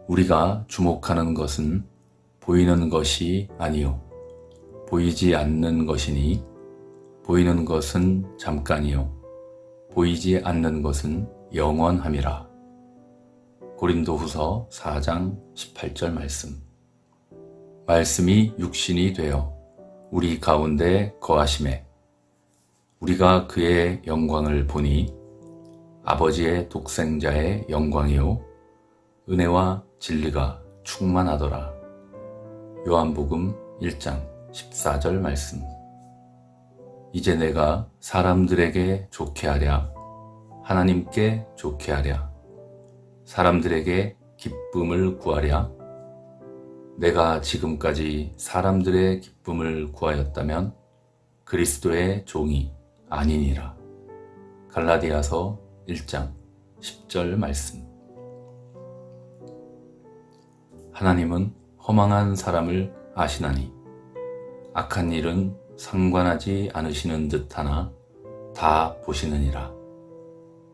우리가 주목하는 것은 보이는 것이 아니요 보이지 않는 것이니 보이는 것은 잠깐이요 보이지 않는 것은 영원함이라. 고린도후서 4장 18절 말씀. 말씀이 육신이 되어 우리 가운데 거하심에 우리가 그의 영광을 보니 아버지의 독생자의 영광이요 은혜와 진리가 충만하더라. 요한복음 1장 14절 말씀. 이제 내가 사람들에게 좋게 하랴 하나님께 좋게 하랴 사람들에게 기쁨을 구하랴. 내가 지금까지 사람들의 기쁨을 구하였다면 그리스도의 종이 아니니라. 갈라디아서 1장 10절 말씀. 하나님은 허망한 사람을 아시나니 악한 일은 상관하지 않으시는 듯하나 다 보시느니라.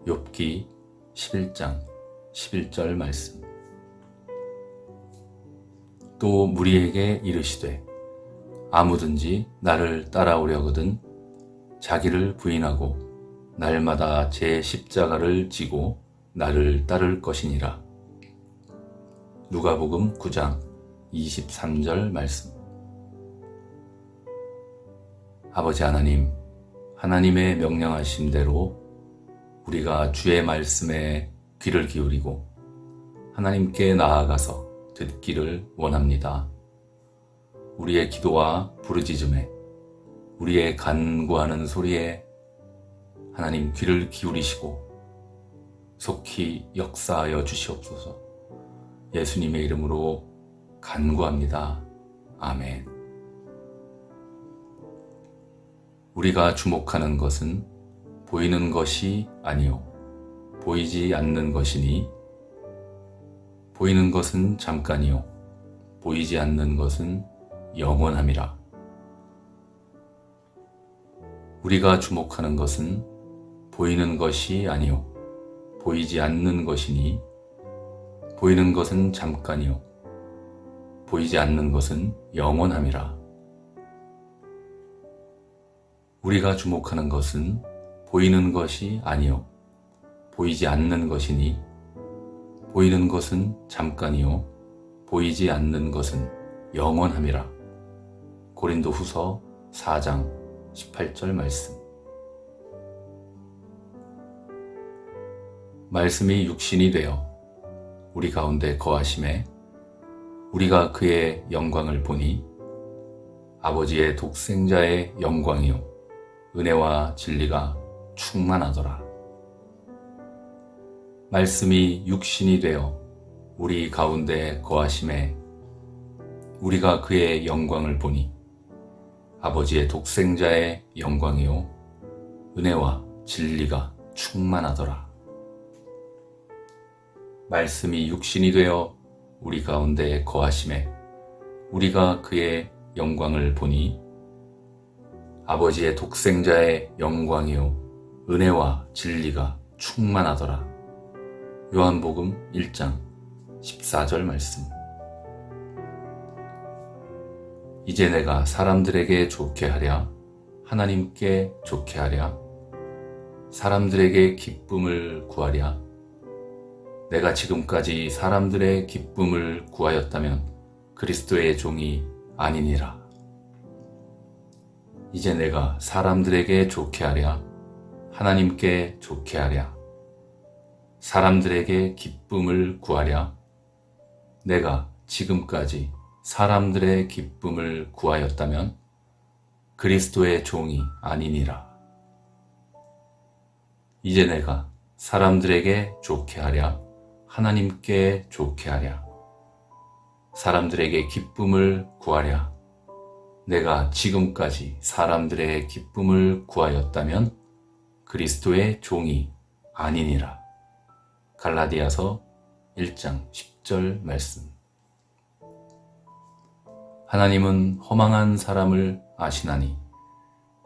욥기 11장 11절 말씀. 또 무리에게 이르시되 아무든지 나를 따라오려거든 자기를 부인하고 날마다 제 십자가를 지고 나를 따를 것이니라. 누가복음 9장 23절 말씀. 아버지 하나님, 하나님의 명령하신 대로 우리가 주의 말씀에 귀를 기울이고 하나님께 나아가서 듣기를 원합니다. 우리의 기도와 부르짖음에 우리의 간구하는 소리에 하나님 귀를 기울이시고 속히 역사하여 주시옵소서. 예수님의 이름으로 간구합니다. 아멘. 우리가 주목하는 것은 보이는 것이 아니요 보이지 않는 것이니 보이는 것은 잠깐이요 보이지 않는 것은 영원함이라. 우리가 주목하는 것은 보이는 것이 아니요 보이지 않는 것이니 보이는 것은 잠깐이요 보이지 않는 것은 영원함이라. 우리가 주목하는 것은 보이는 것이 아니요 보이지 않는 것이니 보이는 것은 잠깐이요 보이지 않는 것은 영원함이라. 고린도후서 4장 18절 말씀. 말씀이 육신이 되어 우리 가운데 거하심에 우리가 그의 영광을 보니 아버지의 독생자의 영광이요 은혜와 진리가 충만하더라. 말씀이 육신이 되어 우리 가운데 거하심에 우리가 그의 영광을 보니 아버지의 독생자의 영광이요 은혜와 진리가 충만하더라. 말씀이 육신이 되어 우리 가운데 거하심에 우리가 그의 영광을 보니 아버지의 독생자의 영광이요 은혜와 진리가 충만하더라. 요한복음 1장 14절 말씀. 이제 내가 사람들에게 좋게 하랴 하나님께 좋게 하랴 사람들에게 기쁨을 구하랴. 내가 지금까지 사람들의 기쁨을 구하였다면 그리스도의 종이 아니니라. 이제 내가 사람들에게 좋게 하랴 하나님께 좋게 하랴 사람들에게 기쁨을 구하랴. 내가 지금까지 사람들의 기쁨을 구하였다면 그리스도의 종이 아니니라. 이제 내가 사람들에게 좋게 하랴 하나님께 좋게 하랴 사람들에게 기쁨을 구하랴. 내가 지금까지 사람들의 기쁨을 구하였다면 그리스도의 종이 아니니라. 갈라디아서 1장 10절 말씀. 하나님은 허망한 사람을 아시나니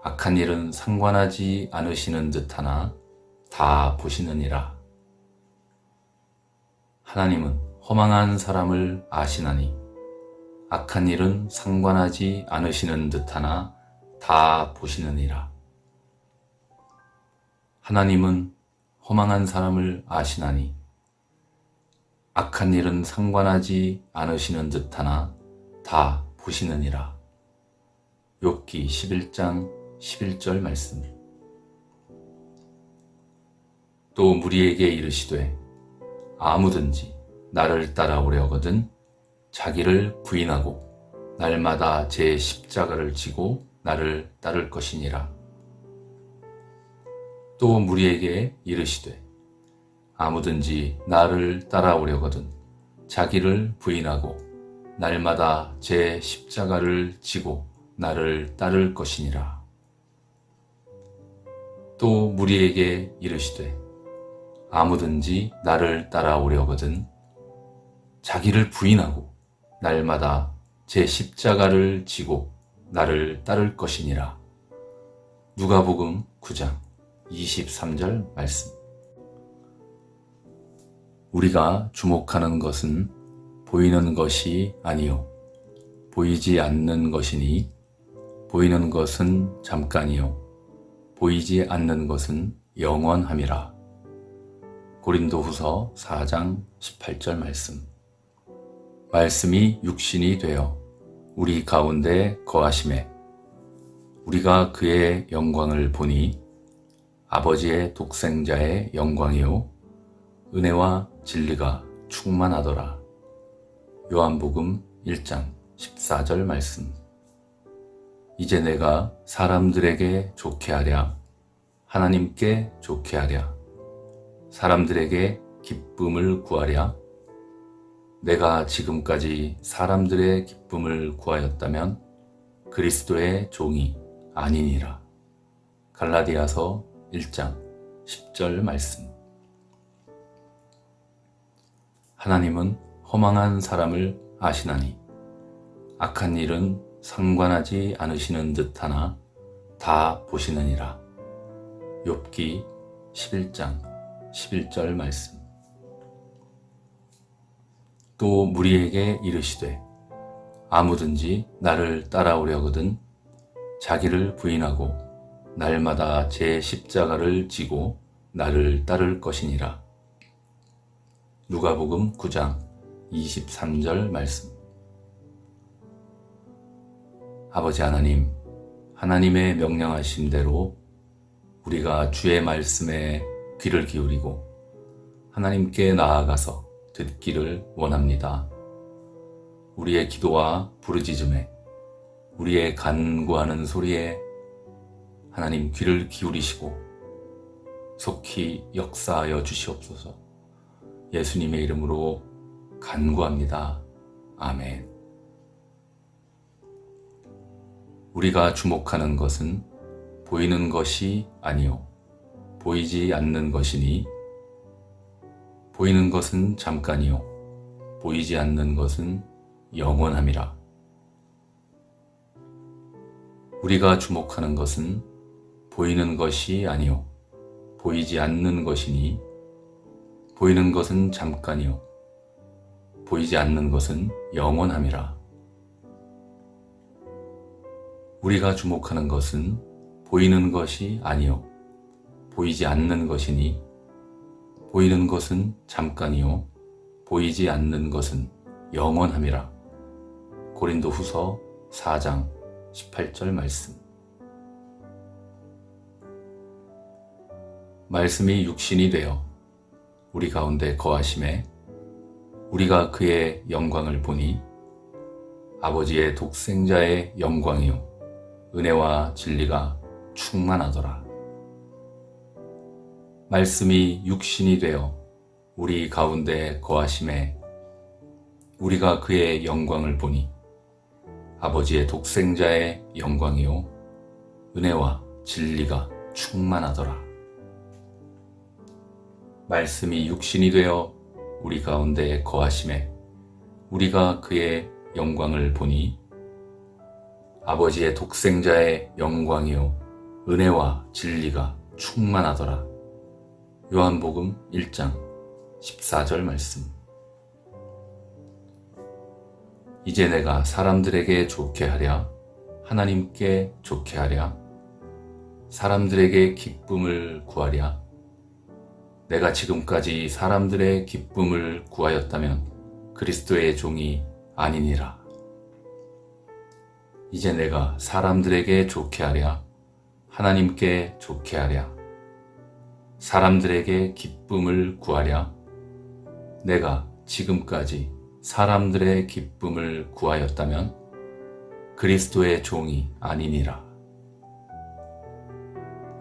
악한 일은 상관하지 않으시는 듯하나 다 보시느니라. 하나님은 허망한 사람을 아시나니 악한 일은 상관하지 않으시는 듯하나 다 보시느니라. 하나님은 허망한 사람을 아시나니 악한 일은 상관하지 않으시는 듯하나 다 보시느니라. 욥기 11장 11절 말씀. 또 무리에게 이르시되 아무든지 나를 따라오려거든 자기를 부인하고 날마다 제 십자가를 지고 나를 따를 것이니라. 또 무리에게 이르시되 아무든지 나를 따라오려거든 자기를 부인하고 날마다 제 십자가를 지고 나를 따를 것이니라. 또 무리에게 이르시되 아무든지 나를 따라오려거든 자기를 부인하고 날마다 제 십자가를 지고 나를 따를 것이니라. 누가복음 9장 23절 말씀. 우리가 주목하는 것은 보이는 것이 아니요 보이지 않는 것이니 보이는 것은 잠깐이요 보이지 않는 것은 영원함이라. 고린도후서 4장 18절 말씀. 말씀이 육신이 되어 우리 가운데 거하심에 우리가 그의 영광을 보니 아버지의 독생자의 영광이요 은혜와 진리가 충만하더라. 요한복음 1장 14절 말씀. 이제 내가 사람들에게 좋게 하랴 하나님께 좋게 하랴 사람들에게 기쁨을 구하랴. 내가 지금까지 사람들의 기쁨을 구하였다면 그리스도의 종이 아니니라. 갈라디아서 1장 10절 말씀. 하나님은 허망한 사람을 아시나니 악한 일은 상관하지 않으시는 듯하나 다 보시느니라. 욥기 11장 11절 말씀. 또 무리에게 이르시되 아무든지 나를 따라오려거든 자기를 부인하고 날마다 제 십자가를 지고 나를 따를 것이니라. 누가복음 9장 23절 말씀. 아버지 하나님, 하나님의 명령하신 대로 우리가 주의 말씀에 귀를 기울이고 하나님께 나아가서 듣기를 원합니다. 우리의 기도와 부르짖음에 우리의 간구하는 소리에 하나님 귀를 기울이시고 속히 역사하여 주시옵소서. 예수님의 이름으로 간구합니다. 아멘. 우리가 주목하는 것은 보이는 것이 아니요 보이지 않는 것이니 보이는 것은 잠깐이요 보이지 않는 것은 영원함이라. 우리가 주목하는 것은 보이는 것이 아니요 보이지 않는 것이니 보이는 것은 잠깐이요 보이지 않는 것은 영원함이라. 우리가 주목하는 것은 보이는 것이 아니요 보이지 않는 것이니 보이는 것은 잠깐이요 보이지 않는 것은 영원함이라. 고린도후서 4장 18절 말씀. 말씀이 육신이 되어 우리 가운데 거하심에 우리가 그의 영광을 보니 아버지의 독생자의 영광이요 은혜와 진리가 충만하더라. 말씀이 육신이 되어 우리 가운데 거하심에 우리가 그의 영광을 보니 아버지의 독생자의 영광이요 은혜와 진리가 충만하더라. 말씀이 육신이 되어 우리 가운데 거하심에 우리가 그의 영광을 보니 아버지의 독생자의 영광이요 은혜와 진리가 충만하더라. 요한복음 1장 14절 말씀. 이제 내가 사람들에게 좋게 하랴, 하나님께 좋게 하랴, 사람들에게 기쁨을 구하랴. 내가 지금까지 사람들의 기쁨을 구하였다면 그리스도의 종이 아니니라. 이제 내가 사람들에게 좋게 하랴, 하나님께 좋게 하랴, 사람들에게 기쁨을 구하랴. 내가 지금까지 사람들의 기쁨을 구하였다면 그리스도의 종이 아니니라.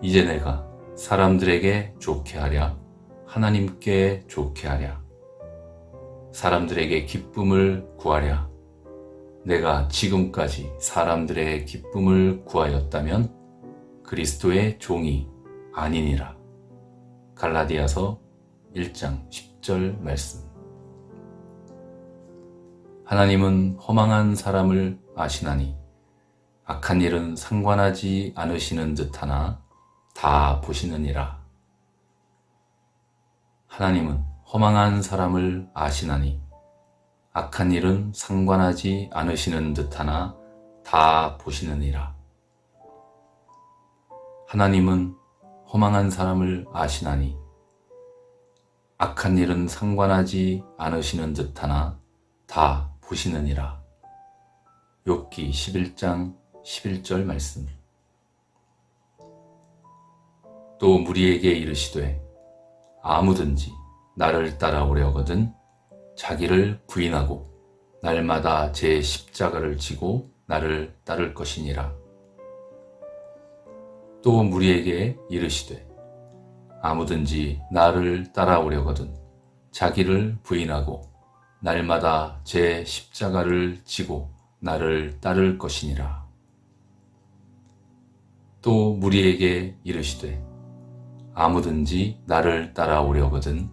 이제 내가 사람들에게 좋게 하랴, 하나님께 좋게 하랴, 사람들에게 기쁨을 구하랴. 내가 지금까지 사람들의 기쁨을 구하였다면 그리스도의 종이 아니니라. 갈라디아서 1장 10절 말씀. 하나님은 허망한 사람을 아시나니 악한 일은 상관하지 않으시는 듯하나 다 보시느니라. 하나님은 허망한 사람을 아시나니 악한 일은 상관하지 않으시는 듯하나 다 보시느니라. 하나님은 허망한 사람을 아시나니 악한 일은 상관하지 않으시는 듯하나 다 보시느니라. 욥기 11장 11절 말씀. 또 무리에게 이르시되 아무든지 나를 따라오려거든 자기를 부인하고 날마다 제 십자가를 지고 나를 따를 것이니라. 또 무리에게 이르시되 아무든지 나를 따라오려거든 자기를 부인하고 날마다 제 십자가를 지고 나를 따를 것이니라. 또 무리에게 이르시되 아무든지 나를 따라오려거든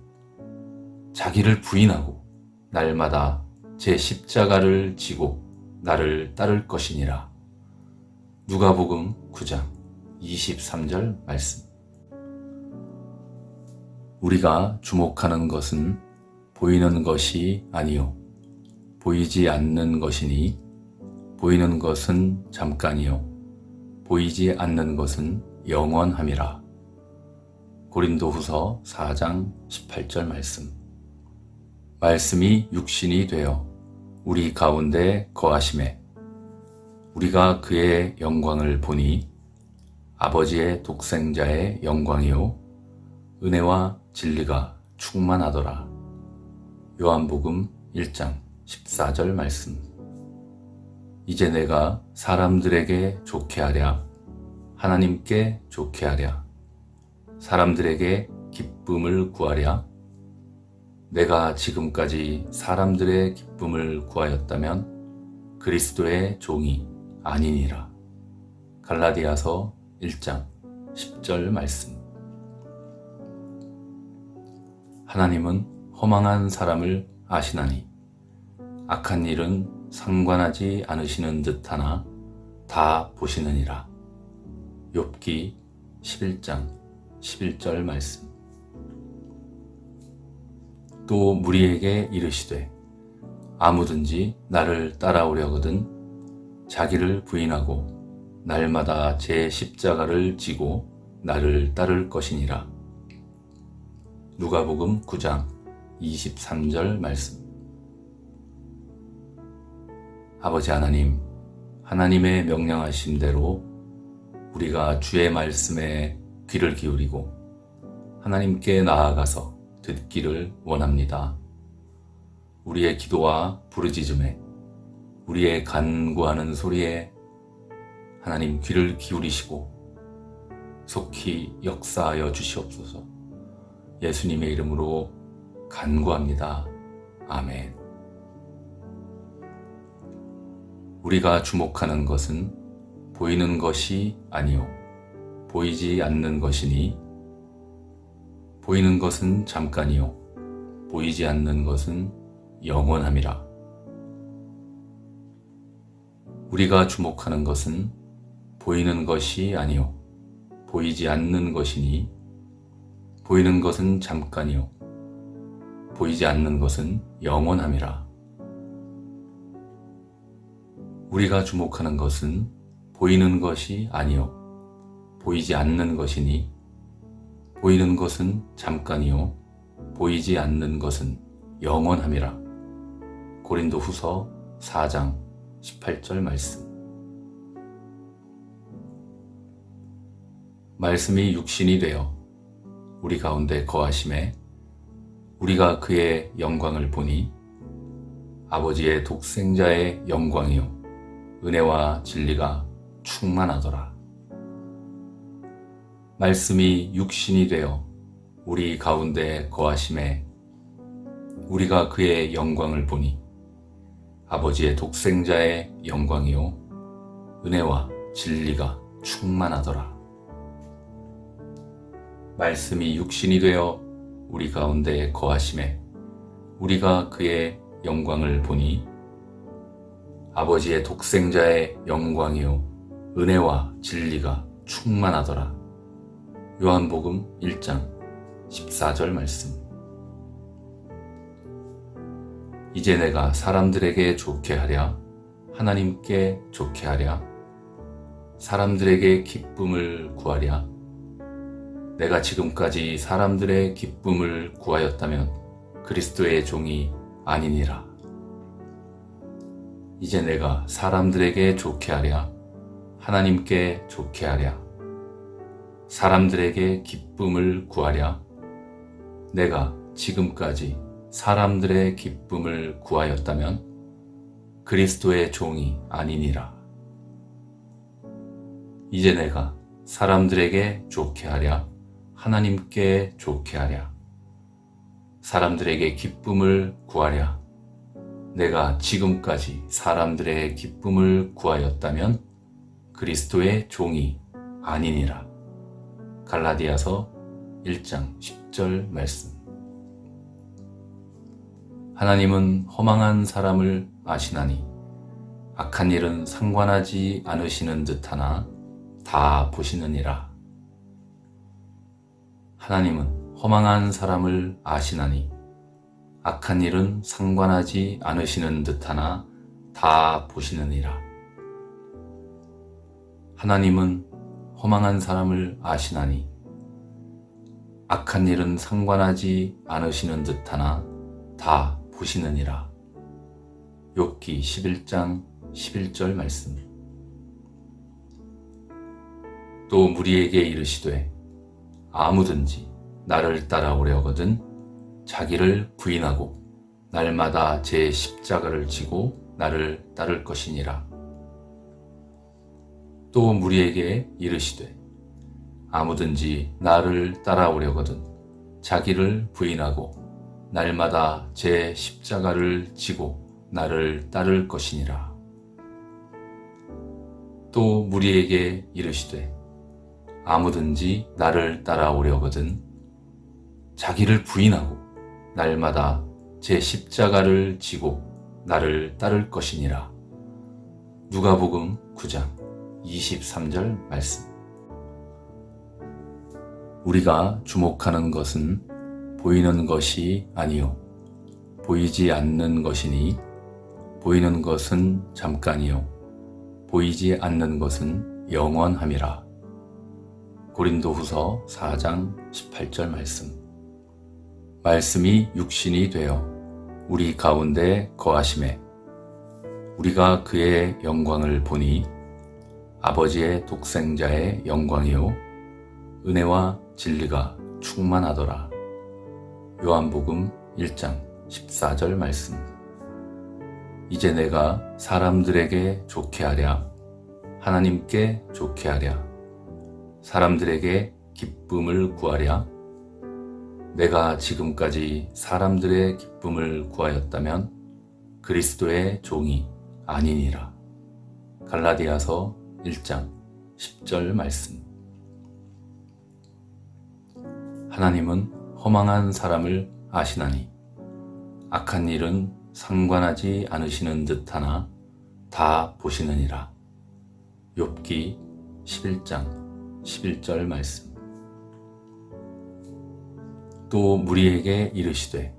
자기를 부인하고 날마다 제 십자가를 지고 나를 따를 것이니라. 누가복음 9장 23절 말씀. 우리가 주목하는 것은 보이는 것이 아니요 보이지 않는 것이니 보이는 것은 잠깐이요 보이지 않는 것은 영원함이라. 고린도후서 4장 18절 말씀. 말씀이 육신이 되어 우리 가운데 거하심에 우리가 그의 영광을 보니 아버지의 독생자의 영광이요 은혜와 진리가 충만하더라. 요한복음 1장 14절 말씀. 이제 내가 사람들에게 좋게 하랴, 하나님께 좋게 하랴, 사람들에게 기쁨을 구하랴. 내가 지금까지 사람들의 기쁨을 구하였다면 그리스도의 종이 아니니라. 갈라디아서 1장 10절 말씀. 하나님은 허망한 사람을 아시나니 악한 일은 상관하지 않으시는 듯하나 다 보시느니라. 욥기 11장 11절 말씀. 또 무리에게 이르시되 아무든지 나를 따라오려거든 자기를 부인하고 날마다 제 십자가를 지고 나를 따를 것이니라. 누가복음 9장 23절 말씀. 아버지 하나님, 하나님의 명령하신 대로 우리가 주의 말씀에 귀를 기울이고 하나님께 나아가서 듣기를 원합니다. 우리의 기도와 부르짖음에 우리의 간구하는 소리에 하나님 귀를 기울이시고 속히 역사하여 주시옵소서. 예수님의 이름으로 간구합니다. 아멘. 우리가 주목하는 것은 보이는 것이 아니요 보이지 않는 것이니 보이는 것은 잠깐이요 보이지 않는 것은 영원함이라. 우리가 주목하는 것은 보이는 것이 아니요 보이지 않는 것이니 보이는 것은 잠깐이요 보이지 않는 것은 영원함이라. 우리가 주목하는 것은 보이는 것이 아니요 보이지 않는 것이니 보이는 것은 잠깐이요 보이지 않는 것은 영원함이라. 고린도후서 4장 18절 말씀. 말씀이 육신이 되어 우리 가운데 거하심에 우리가 그의 영광을 보니 아버지의 독생자의 영광이요 은혜와 진리가 충만하더라. 말씀이 육신이 되어 우리 가운데 거하심에 우리가 그의 영광을 보니 아버지의 독생자의 영광이요 은혜와 진리가 충만하더라. 말씀이 육신이 되어 우리 가운데 거하심에 우리가 그의 영광을 보니 아버지의 독생자의 영광이요 은혜와 진리가 충만하더라. 요한복음 1장 14절 말씀. 이제 내가 사람들에게 좋게 하랴 하나님께 좋게 하랴 사람들에게 기쁨을 구하랴. 내가 지금까지 사람들의 기쁨을 구하였다면 그리스도의 종이 아니니라. 이제 내가 사람들에게 좋게 하랴 하나님께 좋게 하랴 사람들에게 기쁨을 구하랴. 내가 지금까지 사람들의 기쁨을 구하였다면 그리스도의 종이 아니니라. 이제 내가 사람들에게 좋게 하랴 하나님께 좋게 하랴 사람들에게 기쁨을 구하랴. 내가 지금까지 사람들의 기쁨을 구하였다면 그리스도의 종이 아니니라. 갈라디아서 1장 10절 말씀. 하나님은 허망한 사람을 아시나니 악한 일은 상관하지 않으시는 듯하나 다 보시느니라. 하나님은 허망한 사람을 아시나니 악한 일은 상관하지 않으시는 듯하나 다 보시느니라. 하나님은 허망한 사람을 아시나니 악한 일은 상관하지 않으시는 듯하나 다 보시느니라. 욥기 11장 11절 말씀. 또 무리에게 이르시되 아무든지 나를 따라오려거든 자기를 부인하고 날마다 제 십자가를 지고 나를 따를 것이니라. 또 무리에게 이르시되 아무든지 나를 따라오려거든 자기를 부인하고 날마다 제 십자가를 지고 나를 따를 것이니라. 또 무리에게 이르시되 아무든지 나를 따라오려거든 자기를 부인하고 날마다 제 십자가를 지고 나를 따를 것이니라. 누가복음 9장 23절 말씀. 우리가 주목하는 것은 보이는 것이 아니요 보이지 않는 것이니 보이는 것은 잠깐이요 보이지 않는 것은 영원함이라. 고린도후서 4장 18절 말씀. 말씀이 육신이 되어 우리 가운데 거하심에 우리가 그의 영광을 보니 아버지의 독생자의 영광이요 은혜와 진리가 충만하더라. 요한복음 1장 14절 말씀. 이제 내가 사람들에게 좋게 하랴 하나님께 좋게 하랴 사람들에게 기쁨을 구하랴. 내가 지금까지 사람들의 기쁨을 구하였다면 그리스도의 종이 아니니라. 갈라디아서 1장 10절 말씀. 하나님은 허망한 사람을 아시나니 악한 일은 상관하지 않으시는 듯하나 다 보시느니라. 욥기 11장 11절 말씀. 또 무리에게 이르시되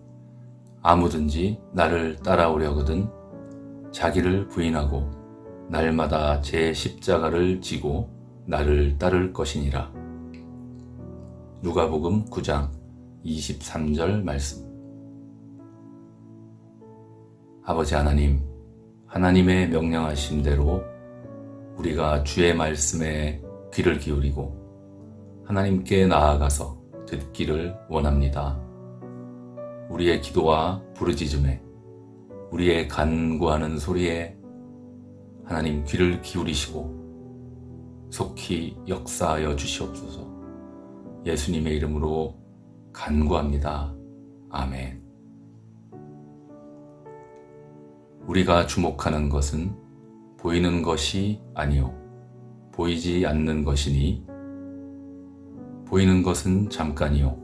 아무든지 나를 따라오려거든 자기를 부인하고 날마다 제 십자가를 지고 나를 따를 것이니라. 누가복음 9장 23절 말씀. 아버지 하나님, 하나님의 명령하신 대로 우리가 주의 말씀에 귀를 기울이고 하나님께 나아가서 듣기를 원합니다. 우리의 기도와 부르짖음에, 우리의 간구하는 소리에 하나님 귀를 기울이시고 속히 역사하여 주시옵소서. 예수님의 이름으로 간구합니다. 아멘. 우리가 주목하는 것은 보이는 것이 아니요 보이지 않는 것이니, 보이는 것은 잠깐이요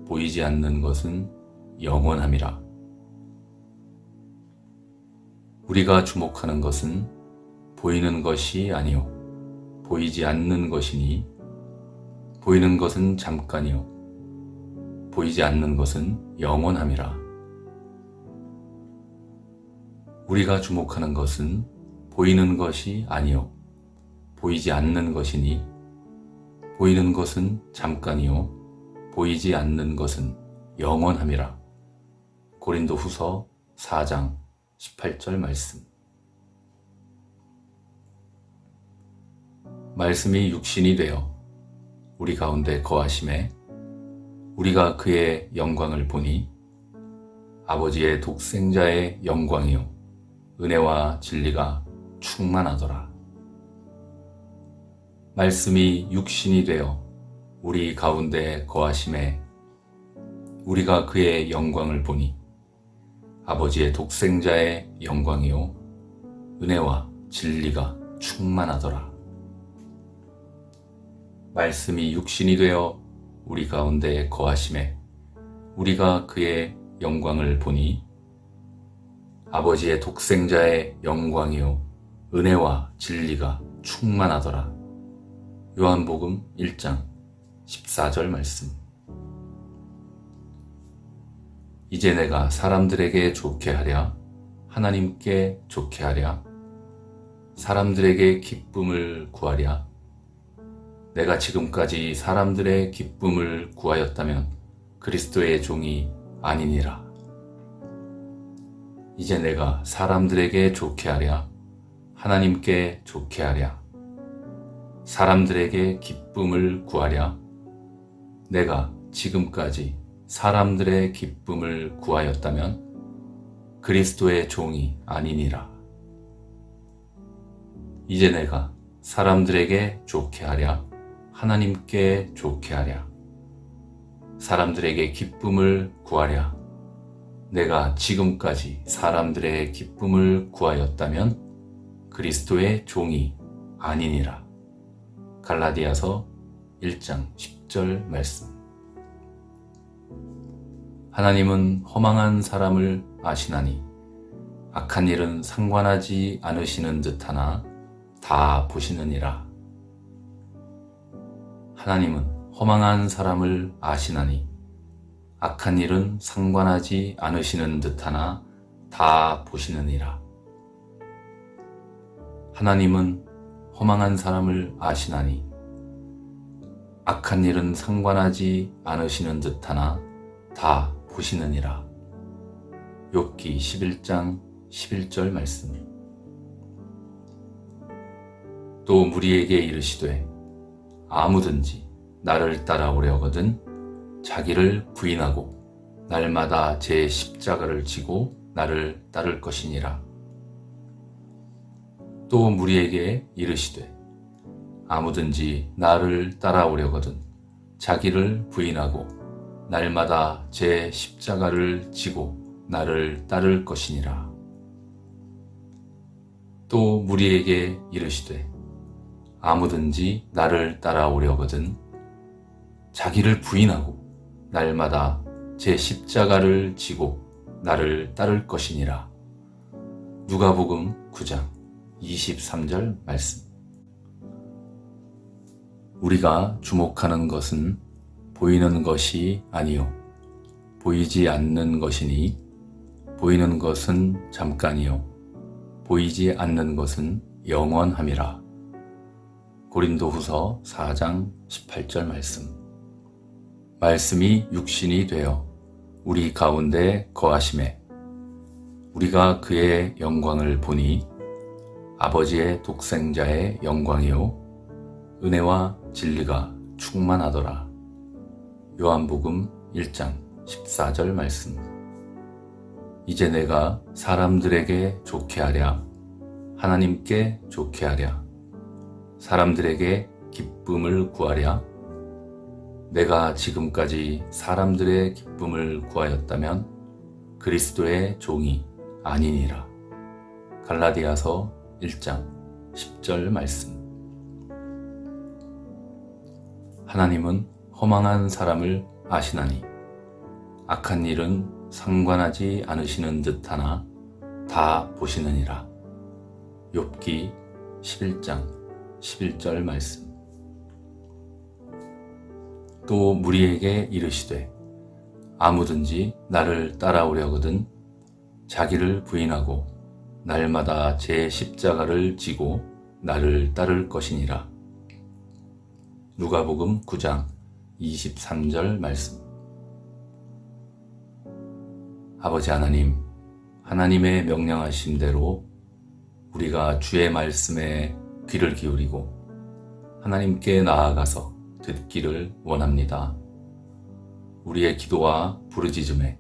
보이지 않는 것은 영원함이라. 우리가 주목하는 것은 보이는 것이 아니요 보이지 않는 것이니, 보이는 것은 잠깐이요 보이지 않는 것은 영원함이라. 우리가 주목하는 것은 보이는 것이 아니요 보이지 않는 것이니, 보이는 것은 잠깐이요 보이지 않는 것은 영원함이라. 고린도후서 4장 18절 말씀. 말씀이 육신이 되어 우리 가운데 거하심에 우리가 그의 영광을 보니 아버지의 독생자의 영광이요 은혜와 진리가 충만하더라. 말씀이 육신이 되어 우리 가운데 거하심에 우리가 그의 영광을 보니 아버지의 독생자의 영광이요 은혜와 진리가 충만하더라. 말씀이 육신이 되어 우리 가운데 거하심에 우리가 그의 영광을 보니 아버지의 독생자의 영광이요 은혜와 진리가 충만하더라. 요한복음 1장 14절 말씀. 이제 내가 사람들에게 좋게 하랴 하나님께 좋게 하랴 사람들에게 기쁨을 구하랴. 내가 지금까지 사람들의 기쁨을 구하였다면 그리스도의 종이 아니니라. 이제 내가 사람들에게 좋게 하랴 하나님께 좋게 하랴 사람들에게 기쁨을 구하랴. 내가 지금까지 사람들의 기쁨을 구하였다면 그리스도의 종이 아니니라. 이제 내가 사람들에게 좋게 하랴 하나님께 좋게 하랴 사람들에게 기쁨을 구하랴. 내가 지금까지 사람들의 기쁨을 구하였다면 그리스도의 종이 아니니라. 갈라디아서 1장 10절 말씀. 하나님은 허망한 사람을 아시나니 악한 일은 상관하지 않으시는 듯하나 다 보시느니라. 하나님은 허망한 사람을 아시나니 악한 일은 상관하지 않으시는 듯하나 다 보시느니라. 하나님은 허망한 사람을 아시나니 악한 일은 상관하지 않으시는 듯하나 다 보시느니라. 욥기 11장 11절 말씀. 또 무리에게 이르시되 아무든지 나를 따라오려거든 자기를 부인하고 날마다 제 십자가를 지고 나를 따를 것이니라. 또 무리에게 이르시되 아무든지 나를 따라오려거든 자기를 부인하고 날마다 제 십자가를 지고 나를 따를 것이니라. 또 무리에게 이르시되 아무든지 나를 따라오려거든 자기를 부인하고 날마다 제 십자가를 지고 나를 따를 것이니라. 누가복음 9장 23절 말씀. 우리가 주목하는 것은 보이는 것이 아니요 보이지 않는 것이니, 보이는 것은 잠깐이요 보이지 않는 것은 영원함이라. 고린도후서 4장 18절 말씀. 말씀이 육신이 되어 우리 가운데 거하심에 우리가 그의 영광을 보니 아버지의 독생자의 영광이요 은혜와 진리가 충만하더라. 요한복음 1장 14절 말씀. 이제 내가 사람들에게 좋게 하랴, 하나님께 좋게 하랴, 사람들에게 기쁨을 구하랴. 내가 지금까지 사람들의 기쁨을 구하였다면 그리스도의 종이 아니니라. 갈라디아서 1장 10절 말씀. 하나님은 허망한 사람을 아시나니 악한 일은 상관하지 않으시는 듯하나 다 보시느니라. 욥기 11장 11절 말씀. 또 무리에게 이르시되 아무든지 나를 따라오려거든 자기를 부인하고 날마다 제 십자가를 지고 나를 따를 것이니라. 누가복음 9장 23절 말씀. 아버지 하나님, 하나님의 명령하신 대로 우리가 주의 말씀에 귀를 기울이고 하나님께 나아가서 듣기를 원합니다. 우리의 기도와 부르짖음에,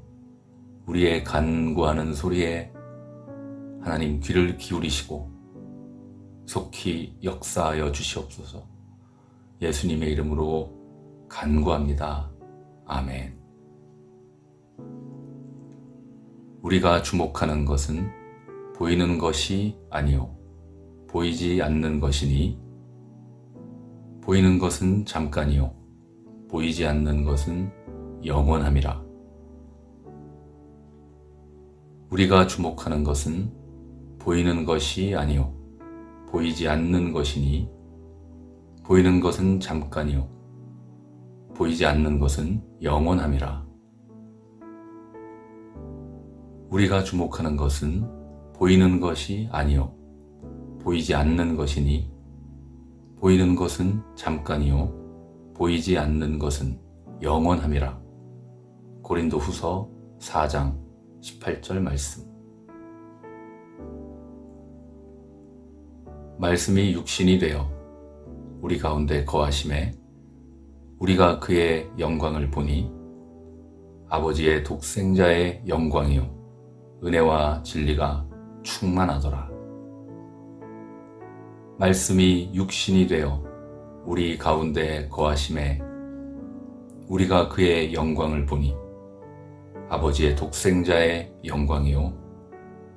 우리의 간구하는 소리에 하나님 귀를 기울이시고 속히 역사하여 주시옵소서. 예수님의 이름으로 간구합니다. 아멘. 우리가 주목하는 것은 보이는 것이 아니요 보이지 않는 것이니 보이는 것은 잠깐이요 보이지 않는 것은 영원함이라. 우리가 주목하는 것은 보이는 것이 아니요 보이지 않는 것이니 보이는 것은 잠깐이요 보이지 않는 것은 영원함이라. 우리가 주목하는 것은 보이는 것이 아니요 보이지 않는 것이니 보이는 것은 잠깐이요 보이지 않는 것은 영원함이라. 고린도후서 4장 18절 말씀. 말씀이 육신이 되어 우리 가운데 거하심에 우리가 그의 영광을 보니 아버지의 독생자의 영광이요 은혜와 진리가 충만하더라. 말씀이 육신이 되어 우리 가운데 거하심에 우리가 그의 영광을 보니 아버지의 독생자의 영광이요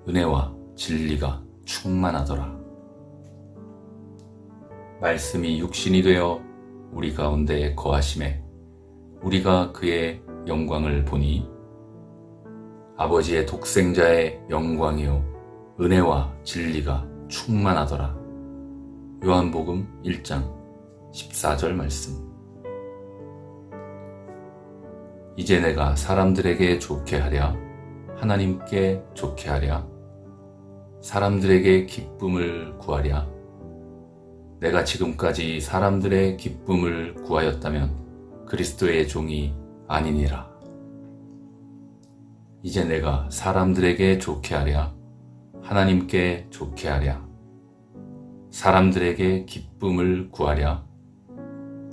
은혜와 진리가 충만하더라. 말씀이 육신이 되어 우리 가운데 거하심에 우리가 그의 영광을 보니 아버지의 독생자의 영광이요 은혜와 진리가 충만하더라. 요한복음 1장 14절 말씀. 이제 내가 사람들에게 좋게 하랴, 하나님께 좋게 하랴, 사람들에게 기쁨을 구하랴. 내가 지금까지 사람들의 기쁨을 구하였다면 그리스도의 종이 아니니라. 이제 내가 사람들에게 좋게 하랴, 하나님께 좋게 하랴, 사람들에게 기쁨을 구하랴.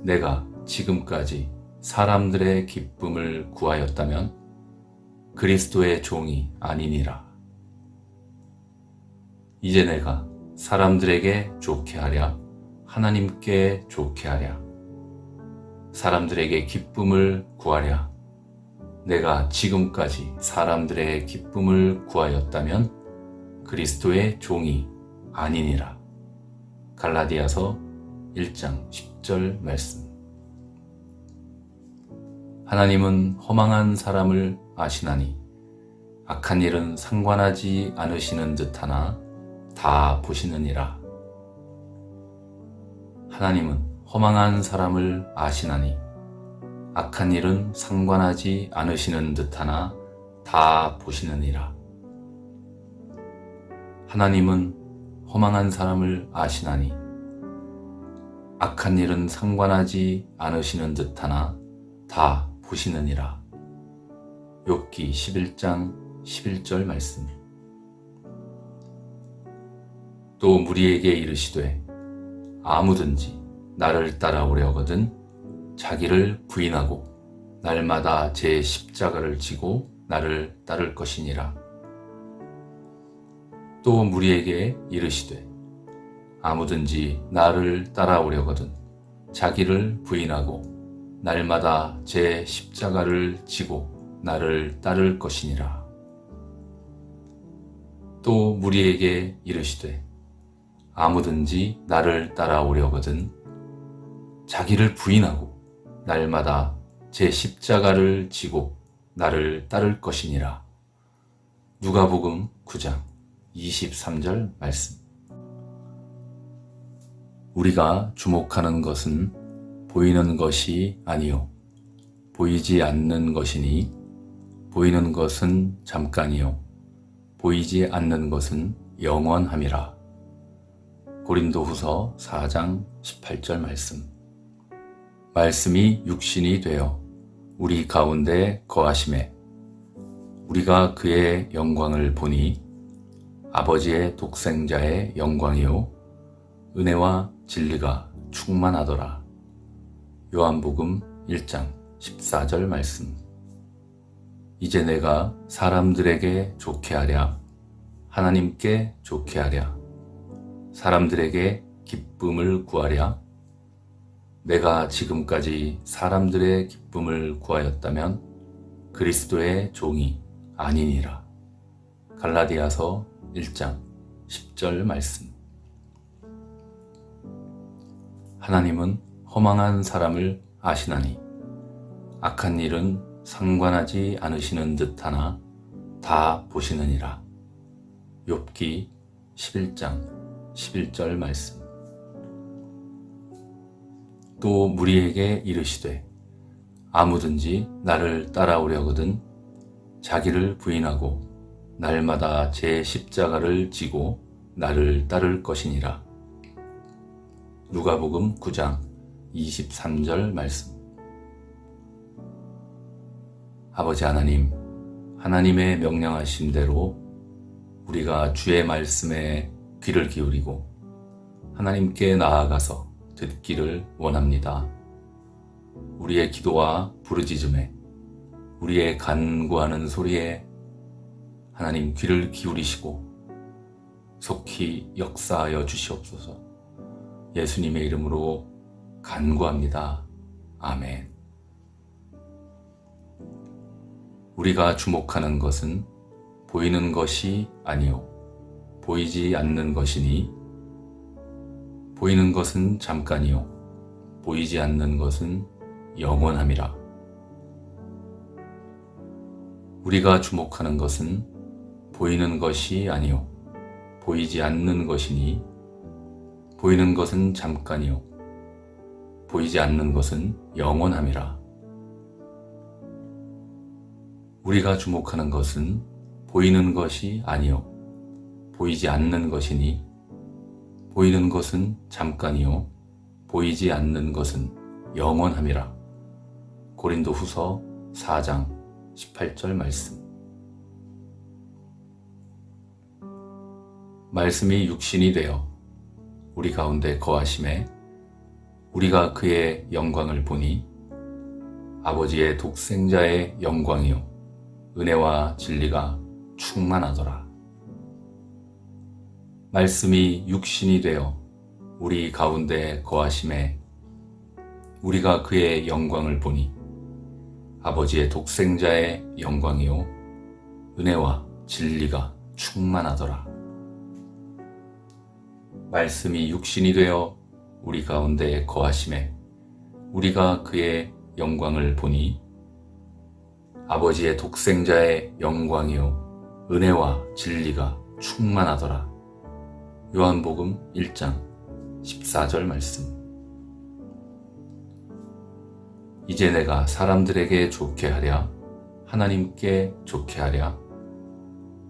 내가 지금까지 사람들의 기쁨을 구하였다면 그리스도의 종이 아니니라. 이제 내가 사람들에게 좋게 하랴, 하나님께 좋게 하랴, 사람들에게 기쁨을 구하랴. 내가 지금까지 사람들의 기쁨을 구하였다면 그리스도의 종이 아니니라. 갈라디아서 1장 10절 말씀. 하나님은 허망한 사람을 아시나니 악한 일은 상관하지 않으시는 듯하나 다 보시느니라. 하나님은 허망한 사람을 아시나니 악한 일은 상관하지 않으시는 듯하나 다 보시느니라. 하나님은 허망한 사람을 아시나니 악한 일은 상관하지 않으시는 듯하나 다 보시느니라. 욥기 11장 11절 말씀. 또 무리에게 이르시되 아무든지 나를 따라오려거든 자기를 부인하고 날마다 제 십자가를 지고 나를 따를 것이니라. 또 무리에게 이르시되 아무든지 나를 따라오려거든 자기를 부인하고 날마다 제 십자가를 지고 나를 따를 것이니라. 또 무리에게 이르시되 아무든지 나를 따라오려거든 자기를 부인하고 날마다 제 십자가를 지고 나를 따를 것이니라. 누가복음 9장 23절 말씀. 우리가 주목하는 것은 보이는 것이 아니요 보이지 않는 것이니 보이는 것은 잠깐이요 보이지 않는 것은 영원함이라. 고린도후서 4장 18절 말씀. 말씀이 육신이 되어 우리 가운데 거하심에 우리가 그의 영광을 보니 아버지의 독생자의 영광이요 은혜와 진리가 충만하더라. 요한복음 1장 14절 말씀. 이제 내가 사람들에게 좋게 하랴 하나님께 좋게 하랴 사람들에게 기쁨을 구하랴. 내가 지금까지 사람들의 기쁨을 구하였다면 그리스도의 종이 아니니라. 갈라디아서 1장 10절 말씀. 하나님은 허망한 사람을 아시나니 악한 일은 상관하지 않으시는 듯하나 다 보시느니라. 욥기 11장 11절 말씀. 또 무리에게 이르시되 아무든지 나를 따라오려거든 자기를 부인하고 날마다 제 십자가를 지고 나를 따를 것이니라. 누가복음 9장 23절 말씀. 아버지 하나님, 하나님의 명령하신 대로 우리가 주의 말씀에 귀를 기울이고 하나님께 나아가서 듣기를 원합니다. 우리의 기도와 부르짖음에 우리의 간구하는 소리에 하나님 귀를 기울이시고 속히 역사하여 주시옵소서. 예수님의 이름으로 간구합니다. 아멘. 우리가 주목하는 것은 보이는 것이 아니요 보이지 않는 것이니 보이는 것은 잠깐이요 보이지 않는 것은 영원함이라. 우리가 주목하는 것은 보이는 것이 아니요 보이지 않는 것이니 보이는 것은 잠깐이요 보이지 않는 것은 영원함이라. 우리가 주목하는 것은 보이는 것이 아니요 보이지 않는 것이니 보이는 것은 잠깐이요 보이지 않는 것은 영원함이라. 고린도후서 4장 18절 말씀. 말씀이 육신이 되어 우리 가운데 거하심에 우리가 그의 영광을 보니 아버지의 독생자의 영광이요 은혜와 진리가 충만하더라. 말씀이 육신이 되어 우리 가운데 거하심에 우리가 그의 영광을 보니 아버지의 독생자의 영광이요 은혜와 진리가 충만하더라. 말씀이 육신이 되어 우리 가운데 거하심에 우리가 그의 영광을 보니 아버지의 독생자의 영광이요 은혜와 진리가 충만하더라. 요한복음 1장 14절 말씀. 이제 내가 사람들에게 좋게 하랴 하나님께 좋게 하랴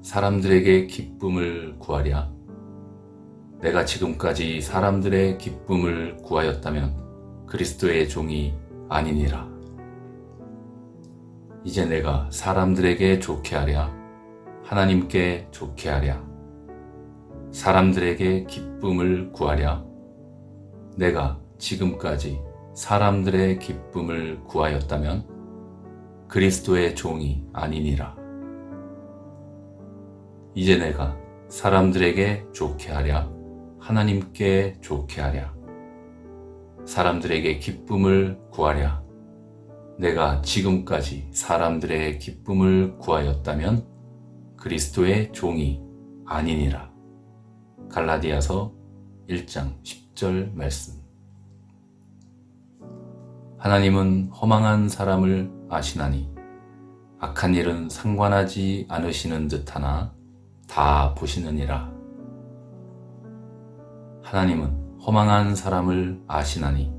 사람들에게 기쁨을 구하랴 내가 지금까지 사람들의 기쁨을 구하였다면 그리스도의 종이 아니니라. 이제 내가 사람들에게 좋게 하랴 하나님께 좋게 하랴 사람들에게 기쁨을 구하랴 내가 지금까지 사람들의 기쁨을 구하였다면 그리스도의 종이 아니니라. 이제 내가 사람들에게 좋게 하랴 하나님께 좋게 하랴 사람들에게 기쁨을 구하랴 내가 지금까지 사람들의 기쁨을 구하였다면 그리스도의 종이 아니니라. 갈라디아서 1장 10절 말씀. 하나님은 허망한 사람을 아시나니 악한 일은 상관하지 않으시는 듯하나 다 보시느니라. 하나님은 허망한 사람을 아시나니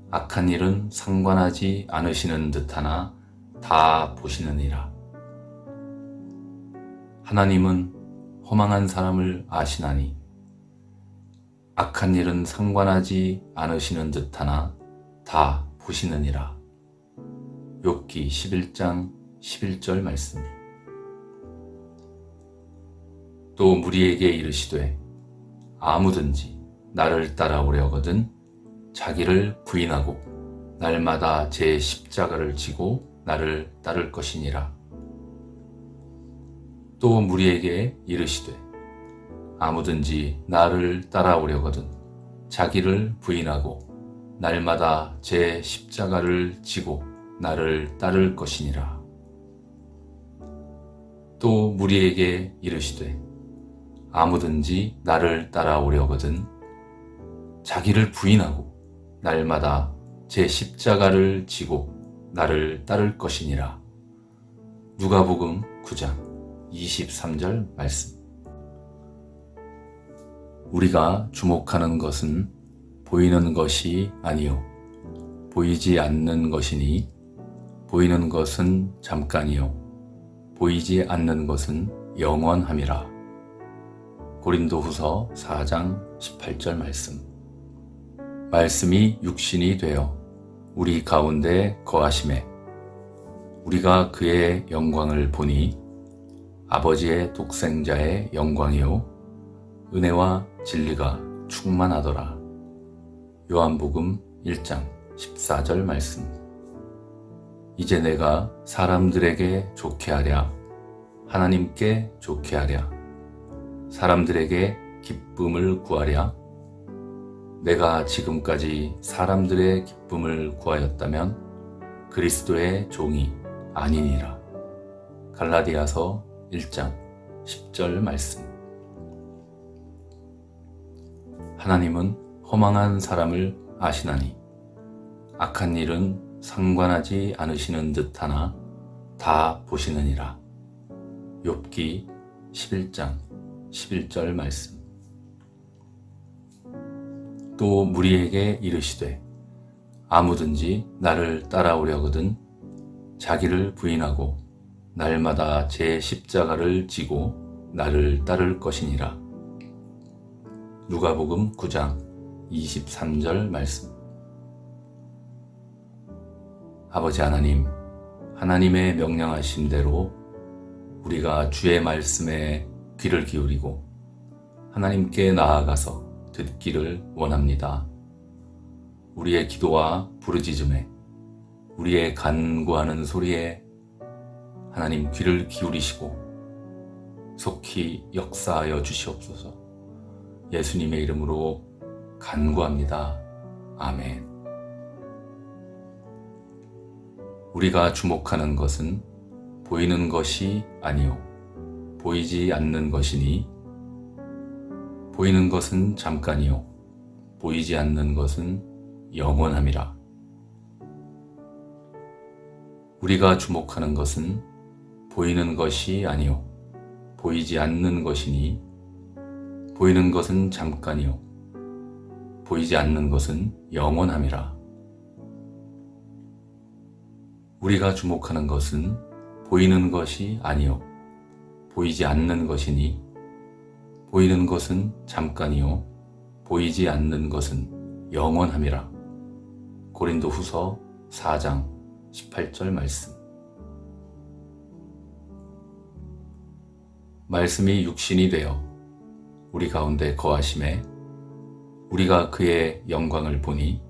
악한 일은 상관하지 않으시는 듯하나 다 보시느니라. 하나님은 허망한 사람을 아시나니 악한 일은 상관하지 않으시는 듯하나 다 보시느니라. 욥기 11장 11절 말씀. 또 무리에게 이르시되 아무든지 나를 따라오려거든 자기를 부인하고 날마다 제 십자가를 지고 나를 따를 것이니라. 또 무리에게 이르시되 아무든지 나를 따라오려거든 자기를 부인하고 날마다 제 십자가를 지고 나를 따를 것이니라. 또 무리에게 이르시되 아무든지 나를 따라오려거든 자기를 부인하고 날마다 제 십자가를 지고 나를 따를 것이니라. 누가복음 9장 23절 말씀. 우리가 주목하는 것은 보이는 것이 아니요 보이지 않는 것이니 보이는 것은 잠깐이요 보이지 않는 것은 영원함이라. 고린도후서 4장 18절 말씀. 말씀이 육신이 되어 우리 가운데 거하심에 우리가 그의 영광을 보니 아버지의 독생자의 영광이요 은혜와 진리가 충만하더라. 요한복음 1장 14절 말씀. 이제 내가 사람들에게 좋게 하랴 하나님께 좋게 하랴 사람들에게 기쁨을 구하랴 내가 지금까지 사람들의 기쁨을 구하였다면 그리스도의 종이 아니니라. 갈라디아서 1장 10절 말씀. 하나님은 허망한 사람을 아시나니 악한 일은 상관하지 않으시는 듯하나 다 보시느니라. 욥기 11장 11절 말씀. 또 무리에게 이르시되 아무든지 나를 따라오려거든 자기를 부인하고 날마다 제 십자가를 지고 나를 따를 것이니라. 누가복음 9장 23절 말씀. 아버지 하나님, 하나님의 명령하신 대로 우리가 주의 말씀에 귀를 기울이고 하나님께 나아가서 듣기를 원합니다. 우리의 기도와 부르짖음에 우리의 간구하는 소리에 하나님 귀를 기울이시고 속히 역사하여 주시옵소서. 예수님의 이름으로 간구합니다. 아멘. 우리가 주목하는 것은 보이는 것이 아니요 보이지 않는 것이니 보이는 것은 잠깐이요 보이지 않는 것은 영원함이라. 우리가 주목하는 것은 보이는 것이 아니요 보이지 않는 것이니 보이는 것은 잠깐이요 보이지 않는 것은 영원함이라. 우리가 주목하는 것은 보이는 것이 아니요 보이지 않는 것이니 보이는 것은 잠깐이요 보이지 않는 것은 영원함이라. 고린도후서 4장 18절 말씀. 말씀이 육신이 되어 우리 가운데 거하심에 우리가 그의 영광을 보니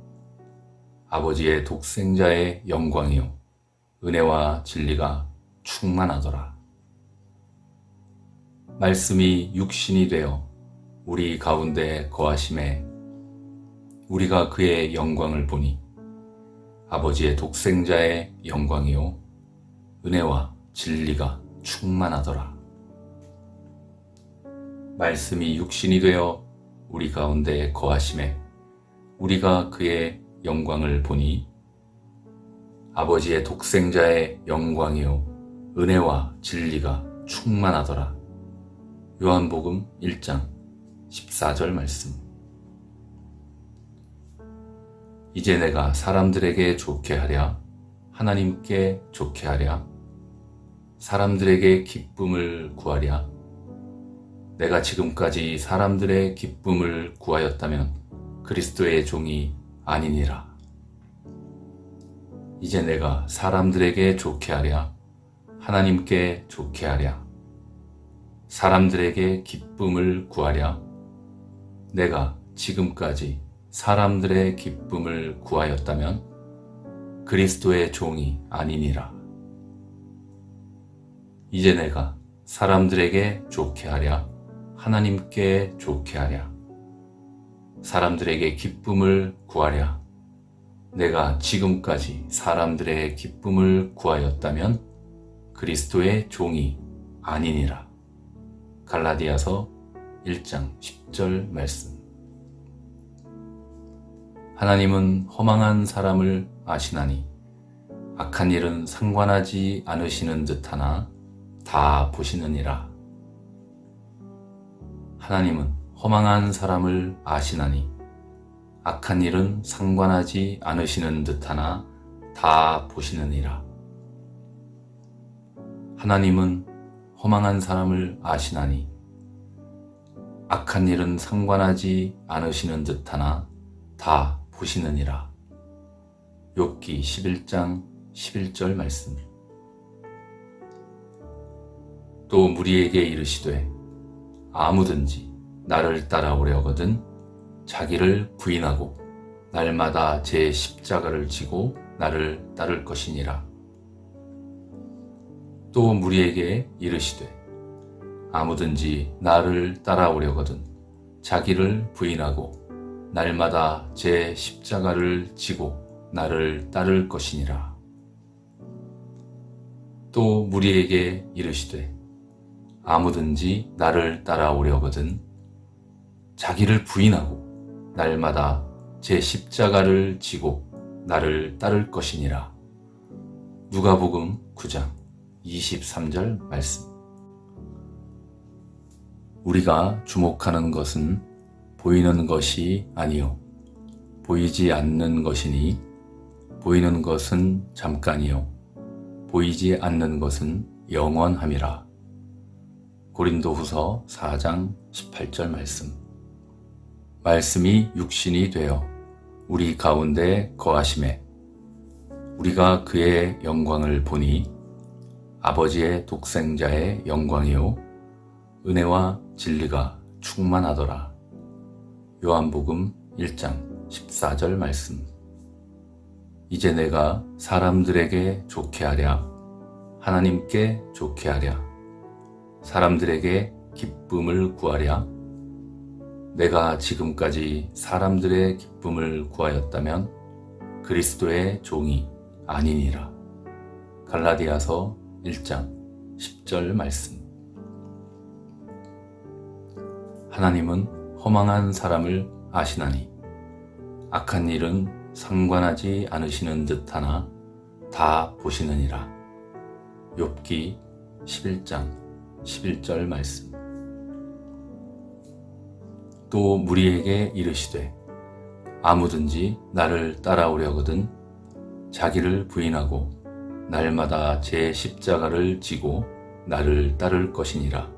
아버지의 독생자의 영광이요 은혜와 진리가 충만하더라. 말씀이 육신이 되어 우리 가운데 거하심에 우리가 그의 영광을 보니 아버지의 독생자의 영광이요 은혜와 진리가 충만하더라. 말씀이 육신이 되어 우리 가운데 거하심에 우리가 그의 영광을 보니 아버지의 독생자의 영광이요 은혜와 진리가 충만하더라. 요한복음 1장 14절 말씀. 이제 내가 사람들에게 좋게 하랴 하나님께 좋게 하랴 사람들에게 기쁨을 구하랴. 내가 지금까지 사람들의 기쁨을 구하였다면 그리스도의 종이 아니니라. 이제 내가 사람들에게 좋게 하랴 하나님께 좋게 하랴 사람들에게 기쁨을 구하랴. 내가 지금까지 사람들의 기쁨을 구하였다면 그리스도의 종이 아니니라. 이제 내가 사람들에게 좋게 하랴 하나님께 좋게 하랴 사람들에게 기쁨을 구하랴. 내가 지금까지 사람들의 기쁨을 구하였다면 그리스도의 종이 아니니라. 갈라디아서 1장 10절 말씀. 하나님은 허망한 사람을 아시나니 악한 일은 상관하지 않으시는 듯하나 다 보시느니라. 하나님은 허망한 사람을 아시나니 악한 일은 상관하지 않으시는 듯하나 다 보시느니라. 하나님은 허망한 사람을 아시나니 악한 일은 상관하지 않으시는 듯하나 다 보시느니라. 욥기 11장 11절 말씀. 또 무리에게 이르시되 아무든지 나를 따라오려거든 자기를 부인하고 날마다 제 십자가를 지고 나를 따를 것이니라. 또 무리에게 이르시되 아무든지 나를 따라오려거든 자기를 부인하고 날마다 제 십자가를 지고 나를 따를 것이니라. 또 무리에게 이르시되 아무든지 나를 따라오려거든 자기를 부인하고 날마다 제 십자가를 지고 나를 따를 것이니라. 누가복음 9장 23절 말씀. 우리가 주목하는 것은 보이는 것이 아니요 보이지 않는 것이니 보이는 것은 잠깐이요 보이지 않는 것은 영원함이라. 고린도후서 4장 18절 말씀. 말씀이 육신이 되어 우리 가운데 거하심에 우리가 그의 영광을 보니 아버지의 독생자의 영광이요 은혜와 진리가 충만하더라. 요한복음 1장 14절 말씀. 이제 내가 사람들에게 좋게 하랴 하나님께 좋게 하랴 사람들에게 기쁨을 구하랴. 내가 지금까지 사람들의 기쁨을 구하였다면 그리스도의 종이 아니니라. 갈라디아서 1장 10절 말씀. 하나님은 허망한 사람을 아시나니 악한 일은 상관하지 않으시는 듯하나 다 보시느니라. 욥기 11장 11절 말씀. 또 무리에게 이르시되 아무든지 나를 따라오려거든 자기를 부인하고 날마다 제 십자가를 지고 나를 따를 것이니라.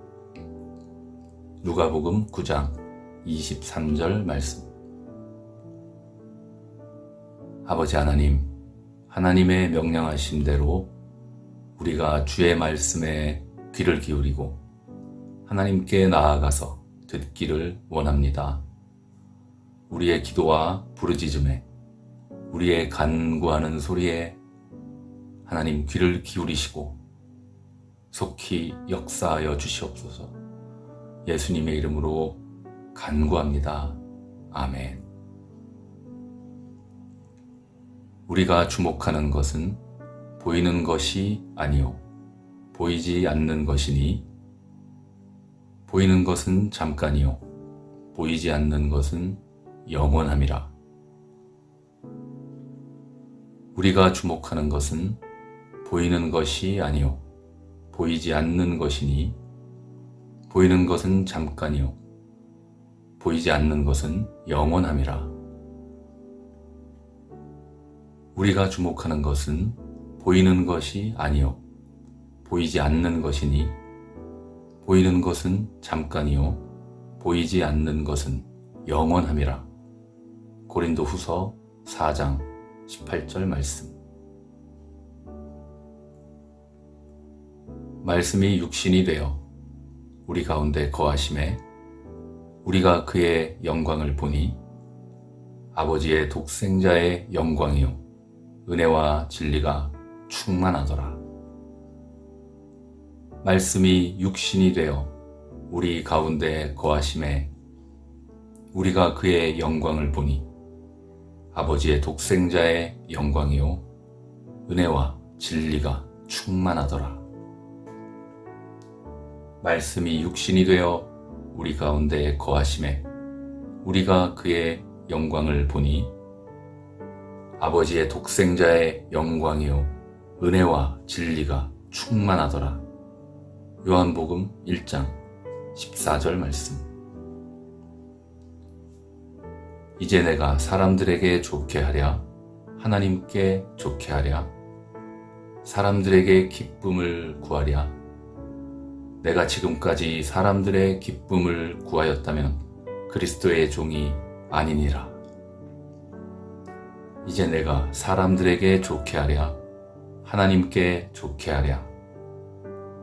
누가복음 9장 23절 말씀. 아버지 하나님, 하나님의 명령하신 대로 우리가 주의 말씀에 귀를 기울이고 하나님께 나아가서 듣기를 원합니다. 우리의 기도와 부르짖음에, 우리의 간구하는 소리에 하나님 귀를 기울이시고 속히 역사하여 주시옵소서. 예수님의 이름으로 간구합니다. 아멘. 우리가 주목하는 것은 보이는 것이 아니요 보이지 않는 것이니, 보이는 것은 잠깐이요 보이지 않는 것은 영원함이라. 우리가 주목하는 것은 보이는 것이 아니요 보이지 않는 것이니, 보이는 것은 잠깐이요 보이지 않는 것은 영원함이라. 우리가 주목하는 것은 보이는 것이 아니요 보이지 않는 것이니, 보이는 것은 잠깐이요 보이지 않는 것은 영원함이라. 고린도후서 4장 18절 말씀. 말씀이 육신이 되어 우리 가운데 거하심에 우리가 그의 영광을 보니 아버지의 독생자의 영광이요 은혜와 진리가 충만하더라. 말씀이 육신이 되어 우리 가운데 거하심에 우리가 그의 영광을 보니 아버지의 독생자의 영광이요 은혜와 진리가 충만하더라. 말씀이 육신이 되어 우리 가운데 거하심에 우리가 그의 영광을 보니 아버지의 독생자의 영광이요 은혜와 진리가 충만하더라. 요한복음 1장 14절 말씀. 이제 내가 사람들에게 좋게 하랴 하나님께 좋게 하랴 사람들에게 기쁨을 구하랴. 내가 지금까지 사람들의 기쁨을 구하였다면 그리스도의 종이 아니니라. 이제 내가 사람들에게 좋게 하랴 하나님께 좋게 하랴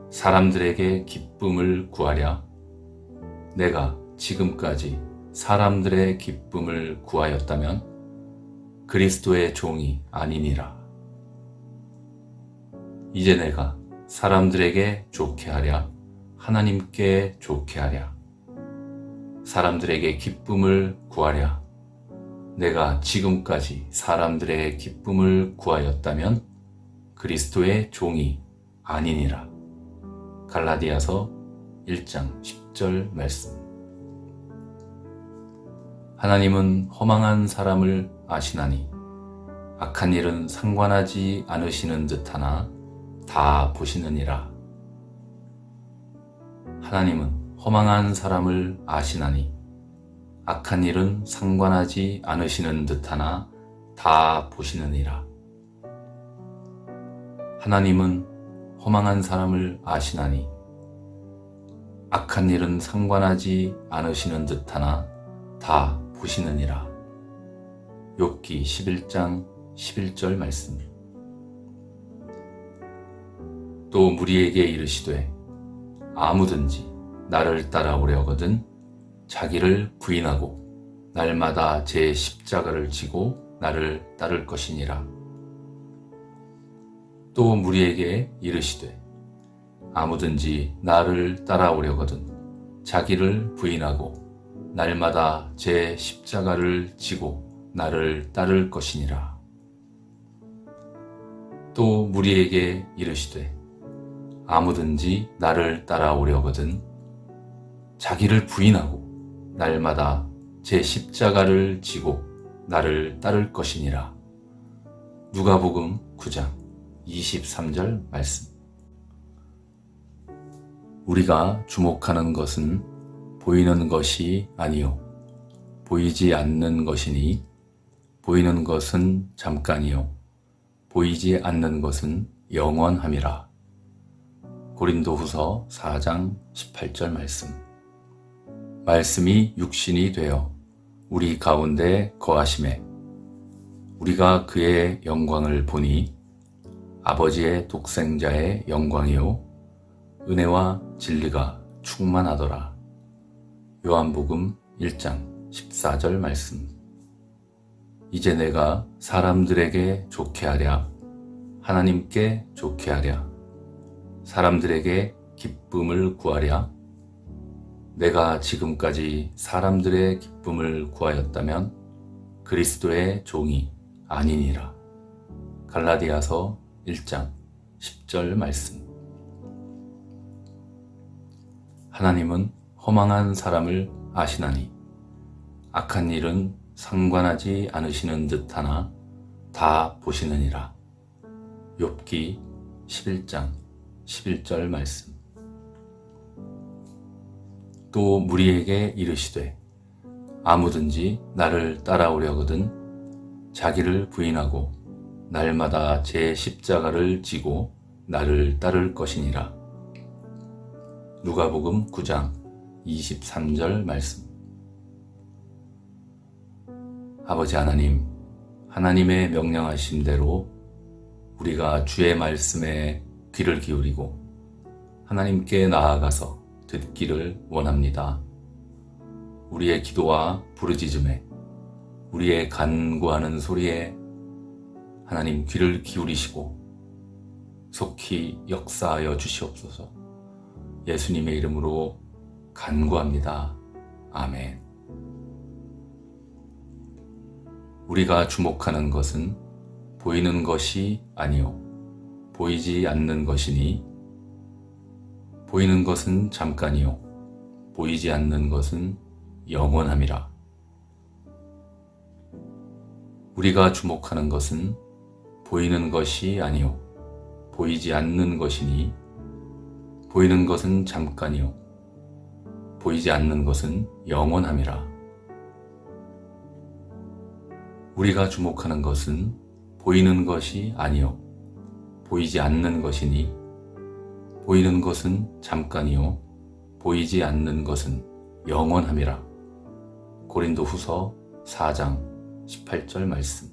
사람들에게 기쁨을 구하랴. 내가 지금까지 사람들의 기쁨을 구하였다면 그리스도의 종이 아니니라. 이제 내가 사람들에게 좋게 하랴 하나님께 좋게 하랴 사람들에게 기쁨을 구하랴. 내가 지금까지 사람들의 기쁨을 구하였다면 그리스도의 종이 아니니라. 갈라디아서 1장 10절 말씀. 하나님은 허망한 사람을 아시나니 악한 일은 상관하지 않으시는 듯하나 다 보시느니라. 하나님은 허망한 사람을 아시나니 악한 일은 상관하지 않으시는 듯하나 다 보시느니라. 하나님은 허망한 사람을 아시나니 악한 일은 상관하지 않으시는 듯하나 다 보시느니라. 욥기 11장 11절 말씀. 또 무리에게 이르시되 아무든지 나를 따라오려거든 자기를 부인하고 날마다 제 십자가를 지고 나를 따를 것이니라. 또 무리에게 이르시되 아무든지 나를 따라오려거든 자기를 부인하고 날마다 제 십자가를 지고 나를 따를 것이니라. 또 무리에게 이르시되 아무든지 나를 따라오려거든 자기를 부인하고 날마다 제 십자가를 지고 나를 따를 것이니라. 누가복음 9장 23절 말씀. 우리가 주목하는 것은 보이는 것이 아니요 보이지 않는 것이니, 보이는 것은 잠깐이요 보이지 않는 것은 영원함이라. 고린도후서 4장 18절 말씀. 말씀이 육신이 되어 우리 가운데 거하심에 우리가 그의 영광을 보니 아버지의 독생자의 영광이요 은혜와 진리가 충만하더라. 요한복음 1장 14절 말씀. 이제 내가 사람들에게 좋게 하랴, 하나님께 좋게 하랴, 사람들에게 기쁨을 구하랴. 내가 지금까지 사람들의 기쁨을 구하였다면 그리스도의 종이 아니니라. 갈라디아서 1장 10절 말씀. 하나님은 허망한 사람을 아시나니 악한 일은 상관하지 않으시는 듯하나 다 보시느니라. 욥기 11장 11절 말씀. 또 무리에게 이르시되 아무든지 나를 따라오려거든 자기를 부인하고 날마다 제 십자가를 지고 나를 따를 것이니라. 누가복음 9장 23절 말씀. 아버지 하나님, 하나님의 명령하신 대로 우리가 주의 말씀에 귀를 기울이고 하나님께 나아가서 듣기를 원합니다. 우리의 기도와 부르짖음에, 우리의 간구하는 소리에 하나님 귀를 기울이시고 속히 역사하여 주시옵소서. 예수님의 이름으로 간구합니다. 아멘. 우리가 주목하는 것은 보이는 것이 아니요 보이지 않는 것이니 보이는 것은 잠깐이요 보이지 않는 것은 영원함이라. 우리가 주목하는 것은 보이는 것이 아니요 보이지 않는 것이니 보이는 것은 잠깐이요 보이지 않는 것은 영원함이라. 우리가 주목하는 것은 보이는 것이 아니요 보이지 않는 것이니 보이는 것은 잠깐이요 보이지 않는 것은 영원함이라. 고린도후서 4장 18절 말씀.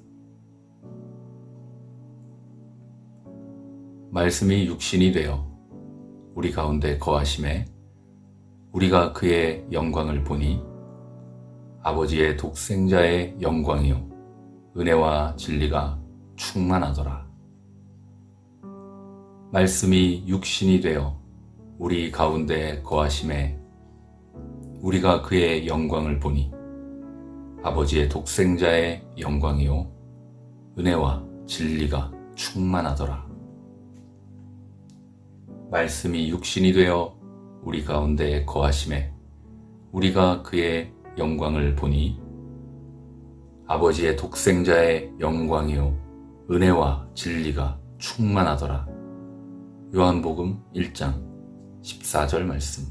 말씀이 육신이 되어 우리 가운데 거하심에 우리가 그의 영광을 보니 아버지의 독생자의 영광이요 은혜와 진리가 충만하더라. 말씀이 육신이 되어 우리 가운데 거하심에 우리가 그의 영광을 보니 아버지의 독생자의 영광이요 은혜와 진리가 충만하더라. 말씀이 육신이 되어 우리 가운데 거하심에 우리가 그의 영광을 보니 아버지의 독생자의 영광이요 은혜와 진리가 충만하더라. 요한복음 1장 14절 말씀.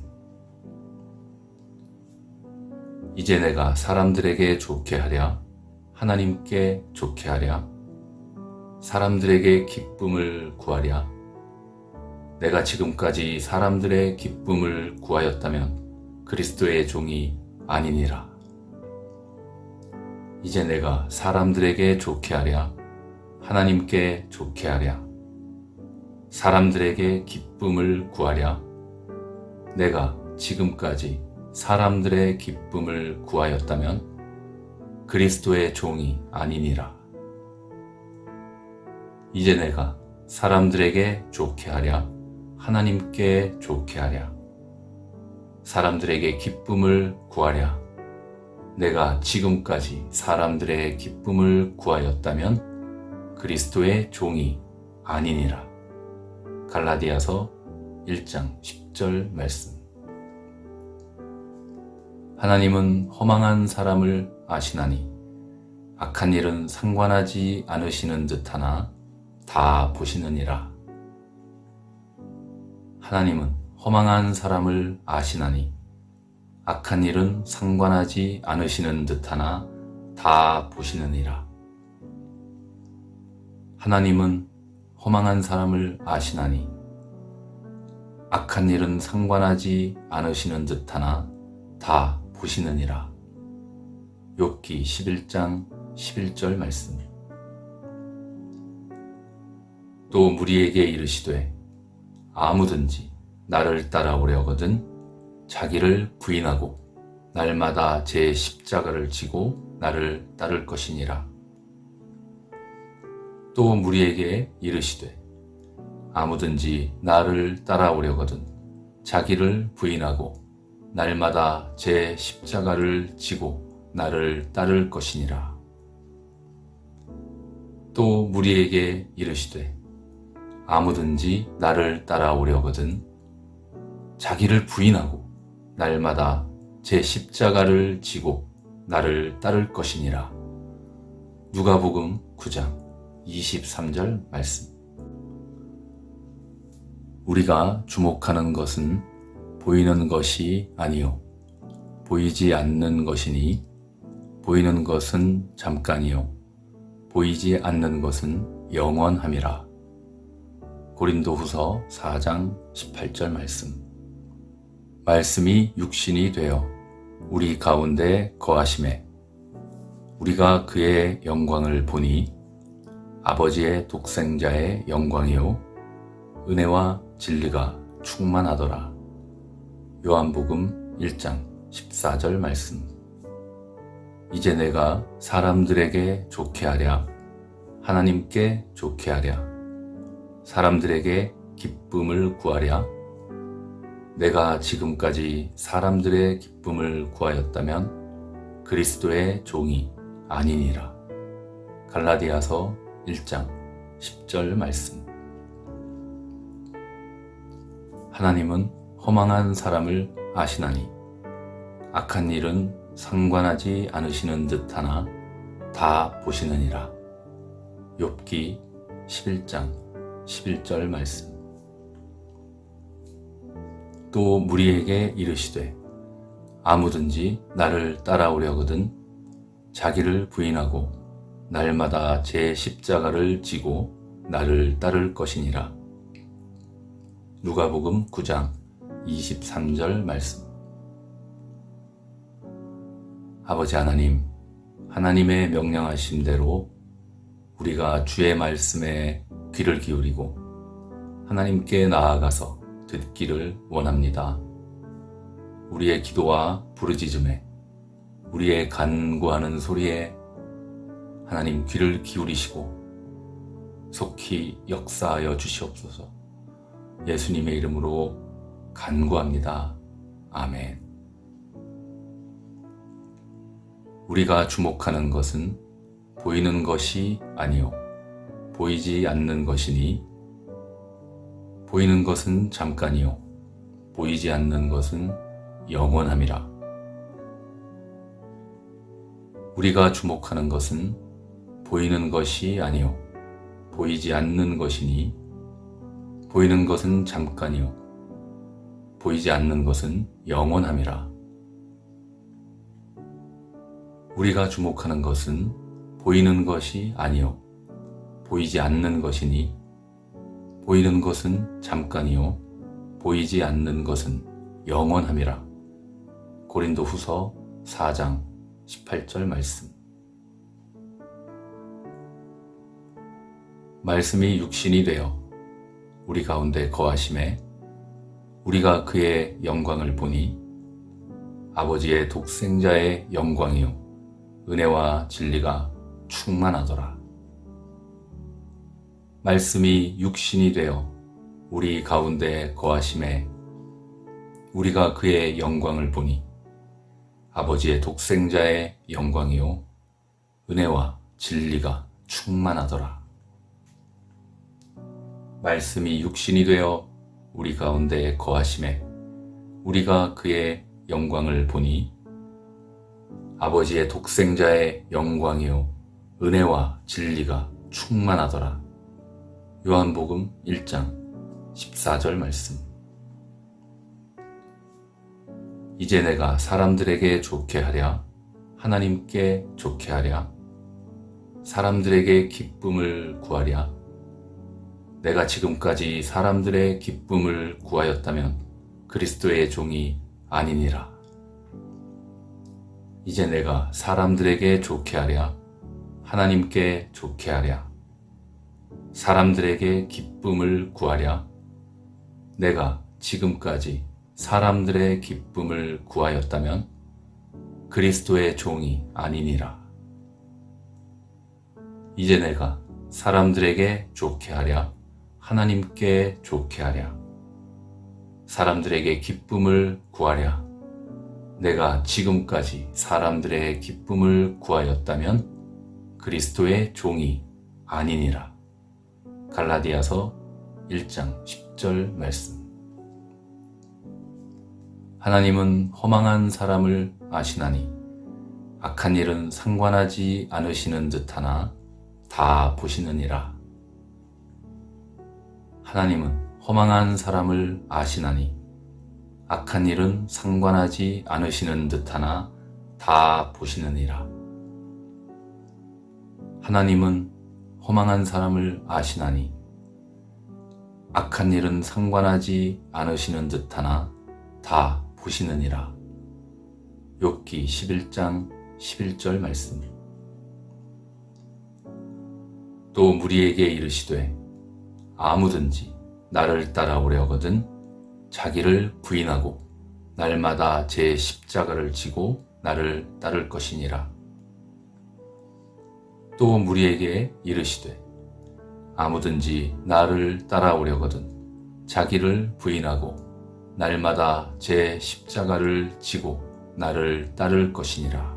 이제 내가 사람들에게 좋게 하랴, 하나님께 좋게 하랴, 사람들에게 기쁨을 구하랴. 내가 지금까지 사람들의 기쁨을 구하였다면 그리스도의 종이 아니니라. 이제 내가 사람들에게 좋게 하랴, 하나님께 좋게 하랴, 사람들에게 기쁨을 구하랴. 내가 지금까지 사람들의 기쁨을 구하였다면 그리스도의 종이 아니니라. 이제 내가 사람들에게 좋게 하랴, 하나님께 좋게 하랴, 사람들에게 기쁨을 구하랴. 내가 지금까지 사람들의 기쁨을 구하였다면 그리스도의 종이 아니니라. 갈라디아서 1장 10절 말씀. 하나님은 허망한 사람을 아시나니 악한 일은 상관하지 않으시는 듯하나 다 보시느니라. 하나님은 허망한 사람을 아시나니 악한 일은 상관하지 않으시는 듯하나 다 보시느니라. 하나님은 허망한 사람을 아시나니 악한 일은 상관하지 않으시는 듯하나 다 보시느니라. 욥기 11장 11절 말씀. 또 무리에게 이르시되 아무든지 나를 따라오려거든 자기를 부인하고 날마다 제 십자가를 지고 나를 따를 것이니라. 또 무리에게 이르시되 아무든지 나를 따라오려거든 자기를 부인하고 날마다 제 십자가를 지고 나를 따를 것이니라. 또 무리에게 이르시되 아무든지 나를 따라오려거든 자기를 부인하고 날마다 제 십자가를 지고 나를 따를 것이니라. 누가복음 9장 23절 말씀. 우리가 주목하는 것은 보이는 것이 아니요 보이지 않는 것이니 보이는 것은 잠깐이요 보이지 않는 것은 영원함이라. 고린도후서 4장 18절 말씀. 말씀이 육신이 되어 우리 가운데 거하심에 우리가 그의 영광을 보니 아버지의 독생자의 영광이요 은혜와 진리가 충만하더라. 요한복음 1장 14절 말씀. 이제 내가 사람들에게 좋게 하랴 하나님께 좋게 하랴 사람들에게 기쁨을 구하랴. 내가 지금까지 사람들의 기쁨을 구하였다면 그리스도의 종이 아니니라. 갈라디아서 1장 10절 말씀. 하나님은 허망한 사람을 아시나니 악한 일은 상관하지 않으시는 듯하나 다 보시느니라. 욥기 11장 11절 말씀. 또 무리에게 이르시되 아무든지 나를 따라오려거든 자기를 부인하고 날마다 제 십자가를 지고 나를 따를 것이니라. 누가복음 9장 23절 말씀. 아버지 하나님, 하나님의 명령하신 대로 우리가 주의 말씀에 귀를 기울이고 하나님께 나아가서 듣기를 원합니다. 우리의 기도와 부르짖음에 우리의 간구하는 소리에 하나님 귀를 기울이시고 속히 역사하여 주시옵소서. 예수님의 이름으로 간구합니다. 아멘. 우리가 주목하는 것은 보이는 것이 아니요 보이지 않는 것이니 보이는 것은 잠깐이요 보이지 않는 것은 영원함이라. 우리가 주목하는 것은 보이는 것이 아니요 보이지 않는 것이니 보이는 것은 잠깐이요 보이지 않는 것은 영원함이라. 우리가 주목하는 것은 보이는 것이 아니요 보이지 않는 것이니 보이는 것은 잠깐이요 보이지 않는 것은 영원함이라. 고린도후서 4장 18절 말씀. 말씀이 육신이 되어 우리 가운데 거하심에 우리가 그의 영광을 보니 아버지의 독생자의 영광이요 은혜와 진리가 충만하더라. 말씀이 육신이 되어 우리 가운데 거하심에 우리가 그의 영광을 보니 아버지의 독생자의 영광이요 은혜와 진리가 충만하더라. 말씀이 육신이 되어 우리 가운데 거하심에 우리가 그의 영광을 보니 아버지의 독생자의 영광이요 은혜와 진리가 충만하더라. 요한복음 1장 14절 말씀. 이제 내가 사람들에게 좋게 하랴 하나님께 좋게 하랴 사람들에게 기쁨을 구하랴. 내가 지금까지 사람들의 기쁨을 구하였다면 그리스도의 종이 아니니라. 이제 내가 사람들에게 좋게 하랴, 하나님께 좋게 하랴. 사람들에게 기쁨을 구하랴. 내가 지금까지 사람들의 기쁨을 구하였다면 그리스도의 종이 아니니라. 이제 내가 사람들에게 좋게 하랴, 하나님께 좋게 하랴. 사람들에게 기쁨을 구하랴. 내가 지금까지 사람들의 기쁨을 구하였다면 그리스도의 종이 아니니라. 갈라디아서 1장 10절 말씀. 하나님은 허망한 사람을 아시나니 악한 일은 상관하지 않으시는 듯하나 다 보시느니라. 하나님은 허망한 사람을 아시나니 악한 일은 상관하지 않으시는 듯하나 다 보시느니라. 하나님은 허망한 사람을 아시나니 악한 일은 상관하지 않으시는 듯하나 다 보시느니라. 욥기 11장 11절 말씀. 또 무리에게 이르시되 아무든지 나를 따라오려거든 자기를 부인하고 날마다 제 십자가를 지고 나를 따를 것이니라. 또 무리에게 이르시되 아무든지 나를 따라오려거든 자기를 부인하고 날마다 제 십자가를 지고 나를 따를 것이니라.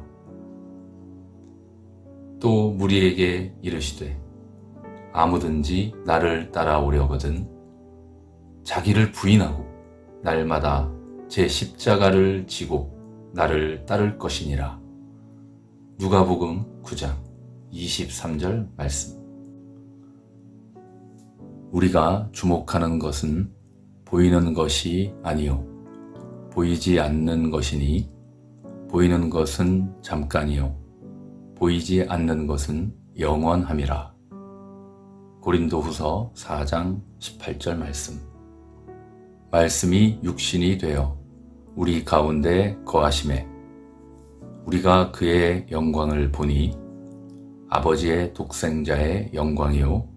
또 무리에게 이르시되 아무든지 나를 따라오려거든 자기를 부인하고 날마다 제 십자가를 지고 나를 따를 것이니라. 누가복음 9장 23절 말씀. 우리가 주목하는 것은 보이는 것이 아니요 보이지 않는 것이니 보이는 것은 잠깐이요 보이지 않는 것은 영원함이라. 고린도후서 4장 18절 말씀. 말씀이 육신이 되어 우리 가운데 거하심에 우리가 그의 영광을 보니 아버지의 독생자의 영광이요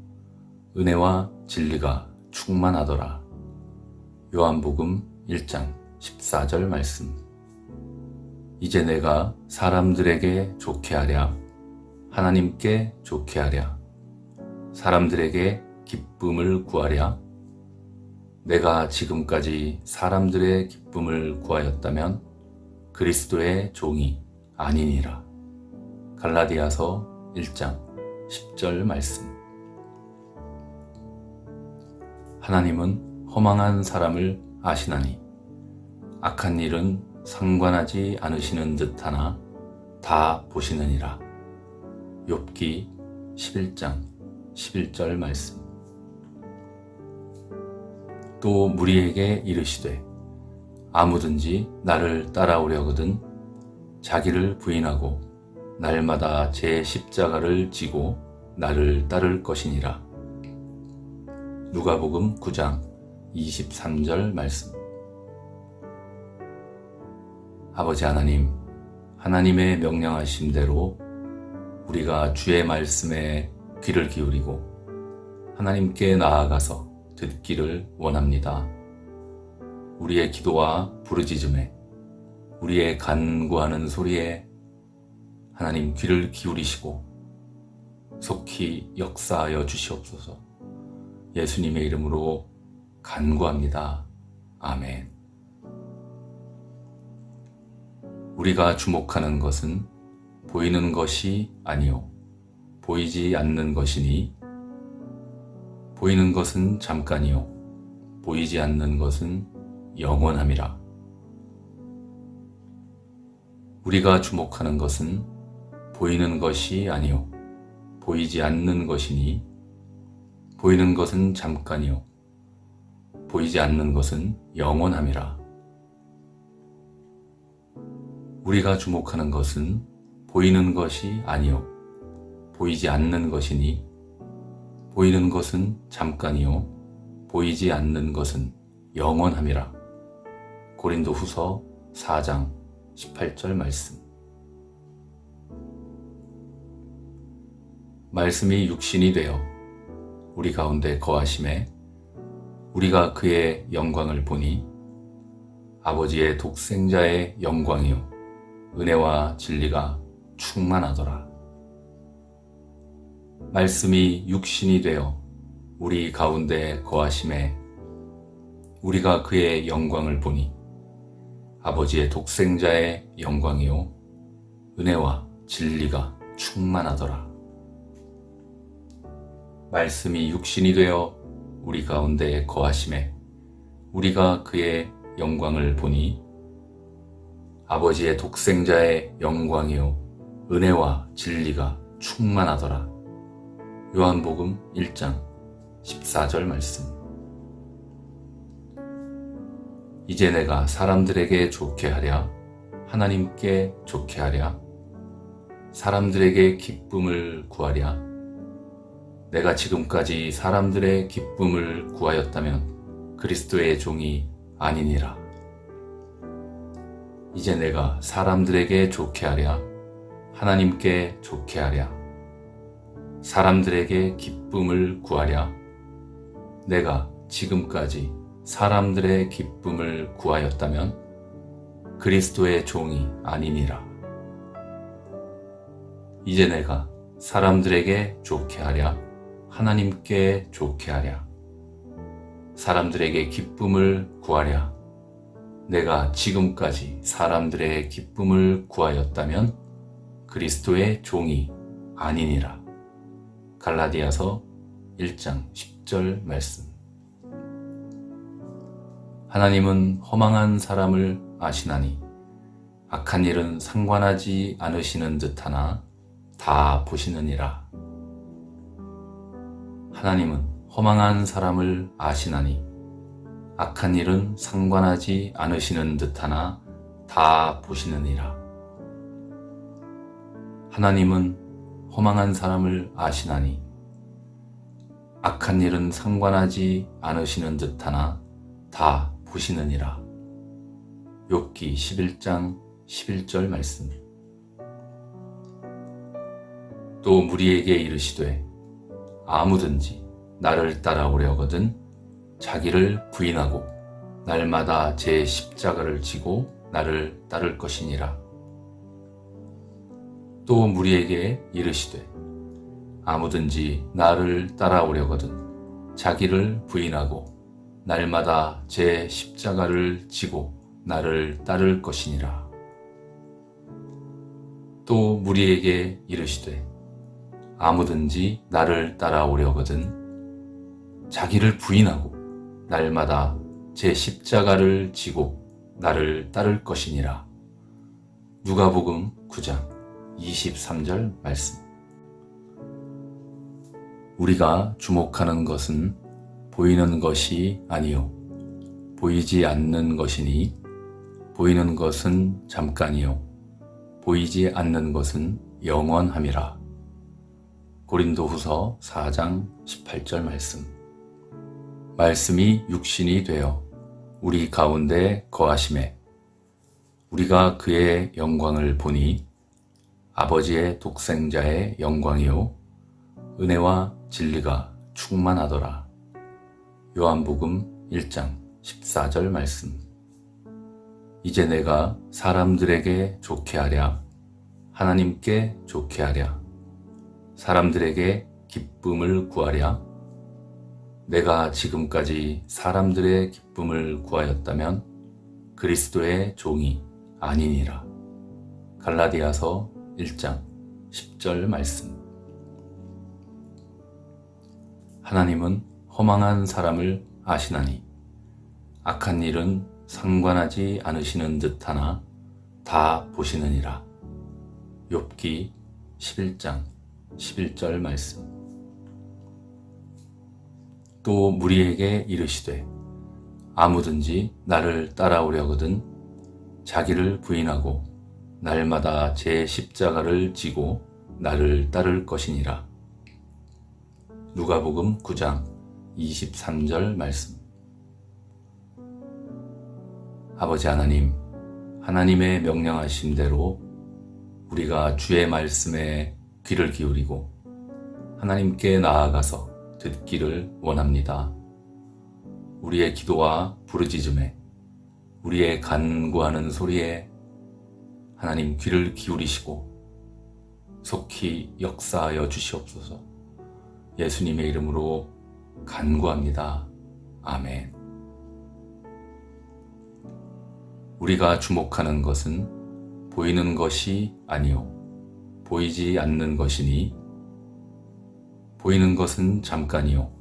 은혜와 진리가 충만하더라. 요한복음 1장 14절 말씀. 이제 내가 사람들에게 좋게 하랴, 하나님께 좋게 하랴. 사람들에게 기쁨을 구하랴. 내가 지금까지 사람들의 기쁨을 구하였다면 그리스도의 종이 아니니라. 갈라디아서 1장 10절 말씀. 하나님은 허망한 사람을 아시나니 악한 일은 상관하지 않으시는 듯하나 다 보시느니라. 욥기 11장 11절 말씀. 또 무리에게 이르시되 아무든지 나를 따라오려거든 자기를 부인하고 날마다 제 십자가를 지고 나를 따를 것이니라. 누가복음 9장 23절 말씀. 아버지 하나님, 하나님의 명령하심대로 우리가 주의 말씀에 귀를 기울이고 하나님께 나아가서 듣기를 원합니다. 우리의 기도와 부르짖음에 우리의 간구하는 소리에 하나님 귀를 기울이시고 속히 역사하여 주시옵소서. 예수님의 이름으로 간구합니다. 아멘. 우리가 주목하는 것은 보이는 것이 아니요 보이지 않는 것이니 보이는 것은 잠깐이요 보이지 않는 것은 영원함이라. 우리가 주목하는 것은 보이는 것이 아니요 보이지 않는 것이니 보이는 것은 잠깐이요 보이지 않는 것은 영원함이라. 우리가 주목하는 것은 보이는 것이 아니요 보이지 않는 것이니 보이는 것은 잠깐이요 보이지 않는 것은 영원함이라. 고린도후서 4장 18절 말씀. 말씀이 육신이 되어 우리 가운데 거하심에 우리가 그의 영광을 보니 아버지의 독생자의 영광이요 은혜와 진리가 충만하더라. 말씀이 육신이 되어 우리 가운데 거하심에 우리가 그의 영광을 보니 아버지의 독생자의 영광이요 은혜와 진리가 충만하더라. 말씀이 육신이 되어 우리 가운데 거하심에 우리가 그의 영광을 보니 아버지의 독생자의 영광이요 은혜와 진리가 충만하더라. 요한복음 1장 14절 말씀. 이제 내가 사람들에게 좋게 하랴 하나님께 좋게 하랴 사람들에게 기쁨을 구하랴. 내가 지금까지 사람들의 기쁨을 구하였다면 그리스도의 종이 아니니라. 이제 내가 사람들에게 좋게 하랴 하나님께 좋게 하랴 사람들에게 기쁨을 구하랴. 내가 지금까지 사람들의 기쁨을 구하였다면 그리스도의 종이 아니니라. 이제 내가 사람들에게 좋게 하랴 하나님께 좋게 하랴 사람들에게 기쁨을 구하랴. 내가 지금까지 사람들의 기쁨을 구하였다면 그리스도의 종이 아니니라. 갈라디아서 1장 10절 말씀. 하나님은 허망한 사람을 아시나니 악한 일은 상관하지 않으시는 듯하나 다 보시느니라. 하나님은 허망한 사람을 아시나니 악한 일은 상관하지 않으시는 듯하나 다 보시느니라. 하나님은 허망한 사람을 아시나니 악한 일은 상관하지 않으시는 듯하나 다 보시느니라. 욥기 11장 11절 말씀. 또 무리에게 이르시되 아무든지 나를 따라오려거든 자기를 부인하고 날마다 제 십자가를 지고 나를 따를 것이니라. 또 무리에게 이르시되 아무든지 나를 따라오려거든 자기를 부인하고 날마다 제 십자가를 지고 나를 따를 것이니라. 또 무리에게 이르시되 아무든지 나를 따라오려거든 자기를 부인하고 날마다 제 십자가를 지고 나를 따를 것이니라. 누가복음 9장 23절 말씀. 우리가 주목하는 것은 보이는 것이 아니요 보이지 않는 것이니 보이는 것은 잠깐이요 보이지 않는 것은 영원함이라. 고린도후서 4장 18절 말씀. 말씀이 육신이 되어 우리 가운데 거하심에 우리가 그의 영광을 보니 아버지의 독생자의 영광이요 은혜와 진리가 충만하더라. 요한복음 1장 14절 말씀. 이제 내가 사람들에게 좋게 하랴 하나님께 좋게 하랴 사람들에게 기쁨을 구하랴. 내가 지금까지 사람들의 기쁨을 구하였다면 그리스도의 종이 아니니라. 갈라디아서 1장 10절 말씀. 하나님은 허망한 사람을 아시나니 악한 일은 상관하지 않으시는 듯하나 다 보시느니라. 욥기 11장 11절 말씀. 또 무리에게 이르시되 아무든지 나를 따라오려거든 자기를 부인하고 날마다 제 십자가를 지고 나를 따를 것이니라. 누가복음 9장 23절 말씀. 아버지 하나님, 하나님의 명령하신 대로 우리가 주의 말씀에 귀를 기울이고 하나님께 나아가서 듣기를 원합니다. 우리의 기도와 부르짖음에, 우리의 간구하는 소리에 하나님 귀를 기울이시고 속히 역사하여 주시옵소서. 예수님의 이름으로 간구합니다. 아멘. 우리가 주목하는 것은 보이는 것이 아니요 보이지 않는 것이니, 보이는 것은 잠깐이요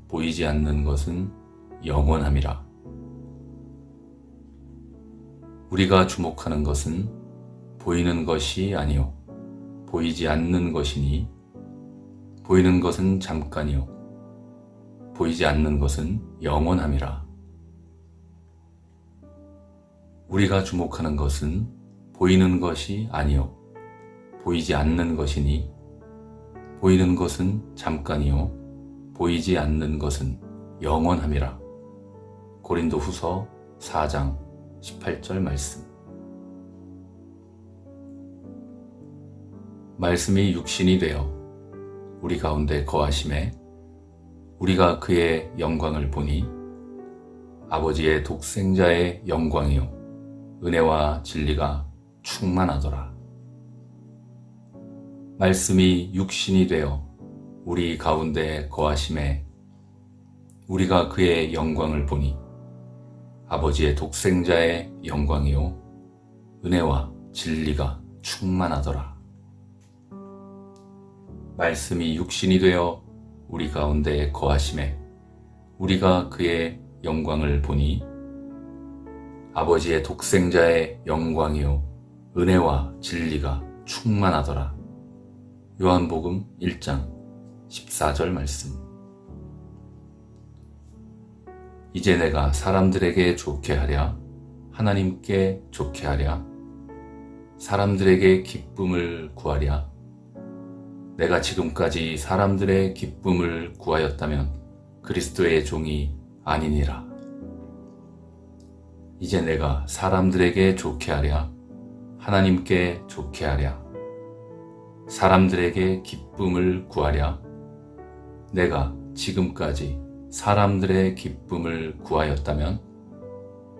보이지 않는 것은 영원함이라. 우리가 주목하는 것은 보이는 것이 아니요 보이지 않는 것이니, 보이는 것은 잠깐이요 보이지 않는 것은 영원함이라. 우리가 주목하는 것은 보이는 것이 아니요 보이지 않는 것이니, 보이는 것은 잠깐이요 보이지 않는 것은 영원함이라. 고린도후서 4장 18절 말씀. 말씀이 육신이 되어 우리 가운데 거하심에 우리가 그의 영광을 보니 아버지의 독생자의 영광이요 은혜와 진리가 충만하더라. 말씀이 육신이 되어 우리 가운데 거하심에 우리가 그의 영광을 보니 아버지의 독생자의 영광이요 은혜와 진리가 충만하더라. 말씀이 육신이 되어 우리 가운데 거하심에 우리가 그의 영광을 보니 아버지의 독생자의 영광이요 은혜와 진리가 충만하더라. 요한복음 1장 14절 말씀. 이제 내가 사람들에게 좋게 하랴 하나님께 좋게 하랴 사람들에게 기쁨을 구하랴. 내가 지금까지 사람들의 기쁨을 구하였다면 그리스도의 종이 아니니라. 이제 내가 사람들에게 좋게 하랴 하나님께 좋게 하랴 사람들에게 기쁨을 구하랴. 내가 지금까지 사람들의 기쁨을 구하였다면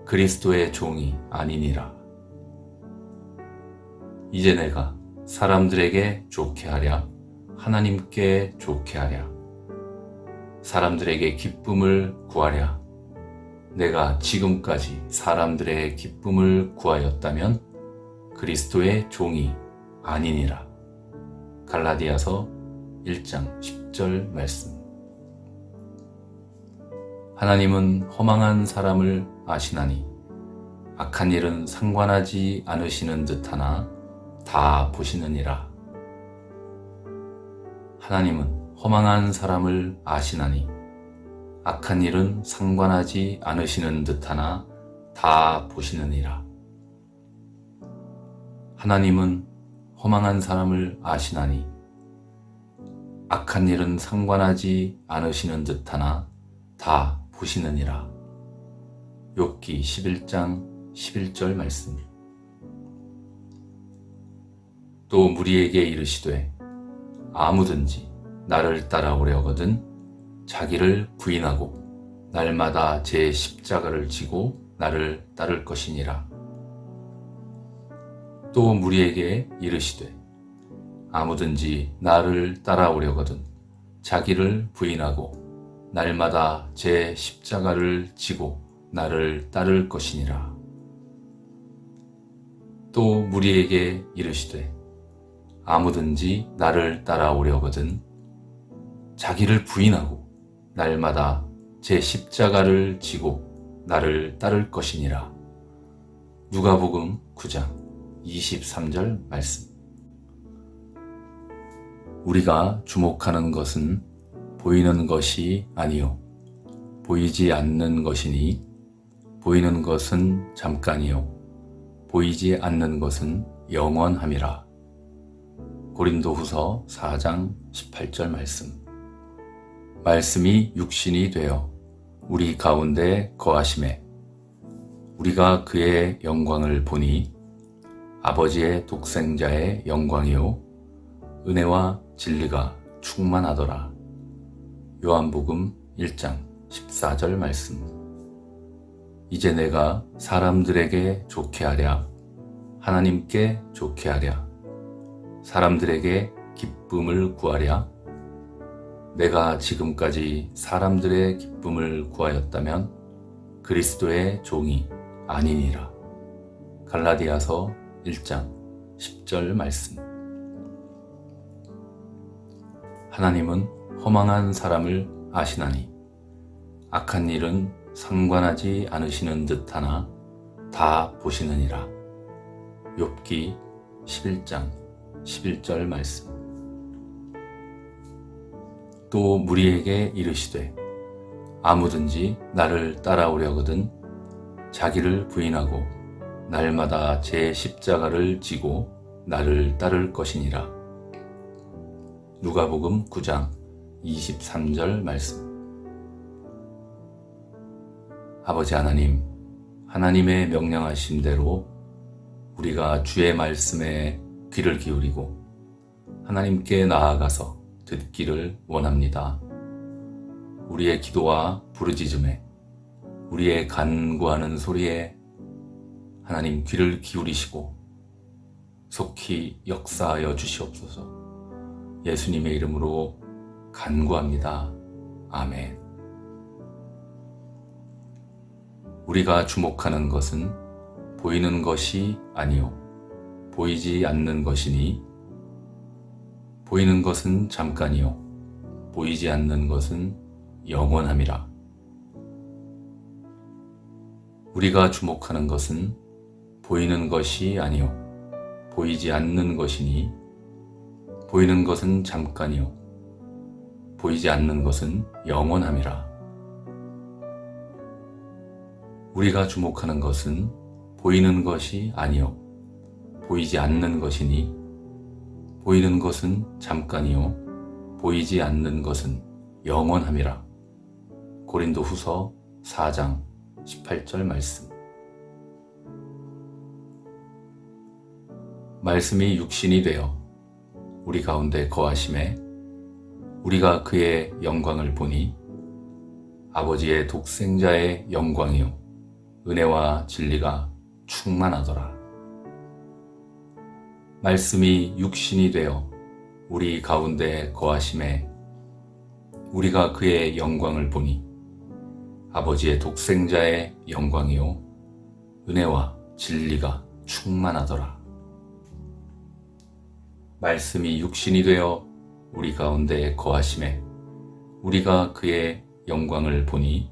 그리스도의 종이 아니니라. 이제 내가 사람들에게 좋게 하랴 하나님께 좋게 하랴 사람들에게 기쁨을 구하랴. 내가 지금까지 사람들의 기쁨을 구하였다면 그리스도의 종이 아니니라. 갈라디아서 1장 10절 말씀. 하나님은 허망한 사람을 아시나니 악한 일은 상관하지 않으시는 듯하나 다 보시느니라. 하나님은 허망한 사람을 아시나니 악한 일은 상관하지 않으시는 듯하나 다 보시느니라. 하나님은 허망한 사람을 아시나니 악한 일은 상관하지 않으시는 듯하나 다 보시느니라. 욥기 11장 11절 말씀. 또 무리에게 이르시되 아무든지 나를 따라오려거든 자기를 부인하고 날마다 제 십자가를 지고 나를 따를 것이니라. 또 무리에게 이르시되 아무든지 나를 따라오려거든 자기를 부인하고 날마다 제 십자가를 지고 나를 따를 것이니라. 또 무리에게 이르시되 아무든지 나를 따라오려거든 자기를 부인하고 날마다 제 십자가를 지고 나를 따를 것이니라. 누가복음 9장 23절 말씀. 우리가 주목하는 것은 보이는 것이 아니요 보이지 않는 것이니, 보이는 것은 잠깐이요 보이지 않는 것은 영원함이라. 고린도후서 4장 18절 말씀. 말씀이 육신이 되어 우리 가운데 거하심에 우리가 그의 영광을 보니 아버지의 독생자의 영광이요 은혜와 진리가 충만하더라. 요한복음 1장 14절 말씀. 이제 내가 사람들에게 좋게 하랴, 하나님께 좋게 하랴, 사람들에게 기쁨을 구하랴. 내가 지금까지 사람들의 기쁨을 구하였다면 그리스도의 종이 아니니라. 갈라디아서 1장 10절 말씀. 하나님은 허망한 사람을 아시나니 악한 일은 상관하지 않으시는 듯하나 다 보시느니라. 욥기 11장 11절 말씀. 또 무리에게 이르시되 아무든지 나를 따라오려거든 자기를 부인하고 날마다 제 십자가를 지고 나를 따를 것이니라. 누가복음 9장 23절 말씀. 아버지 하나님, 하나님의 명령하신 대로 우리가 주의 말씀에 귀를 기울이고 하나님께 나아가서 듣기를 원합니다. 우리의 기도와 부르짖음에, 우리의 간구하는 소리에 하나님 귀를 기울이시고 속히 역사하여 주시옵소서. 예수님의 이름으로 간구합니다. 아멘. 우리가 주목하는 것은 보이는 것이 아니요 보이지 않는 것이니, 보이는 것은 잠깐이요 보이지 않는 것은 영원함이라. 우리가 주목하는 것은 보이는 것이 아니요 보이지 않는 것이니, 보이는 것은 잠깐이요 보이지 않는 것은 영원함이라. 우리가 주목하는 것은 보이는 것이 아니요 보이지 않는 것이니, 보이는 것은 잠깐이요 보이지 않는 것은 영원함이라. 고린도후서 4장 18절 말씀. 말씀이 육신이 되어 우리 가운데 거하심에 우리가 그의 영광을 보니 아버지의 독생자의 영광이요 은혜와 진리가 충만하더라. 말씀이 육신이 되어 우리 가운데 거하심에 우리가 그의 영광을 보니 아버지의 독생자의 영광이요 은혜와 진리가 충만하더라. 말씀이 육신이 되어 우리 가운데 거하심에 우리가 그의 영광을 보니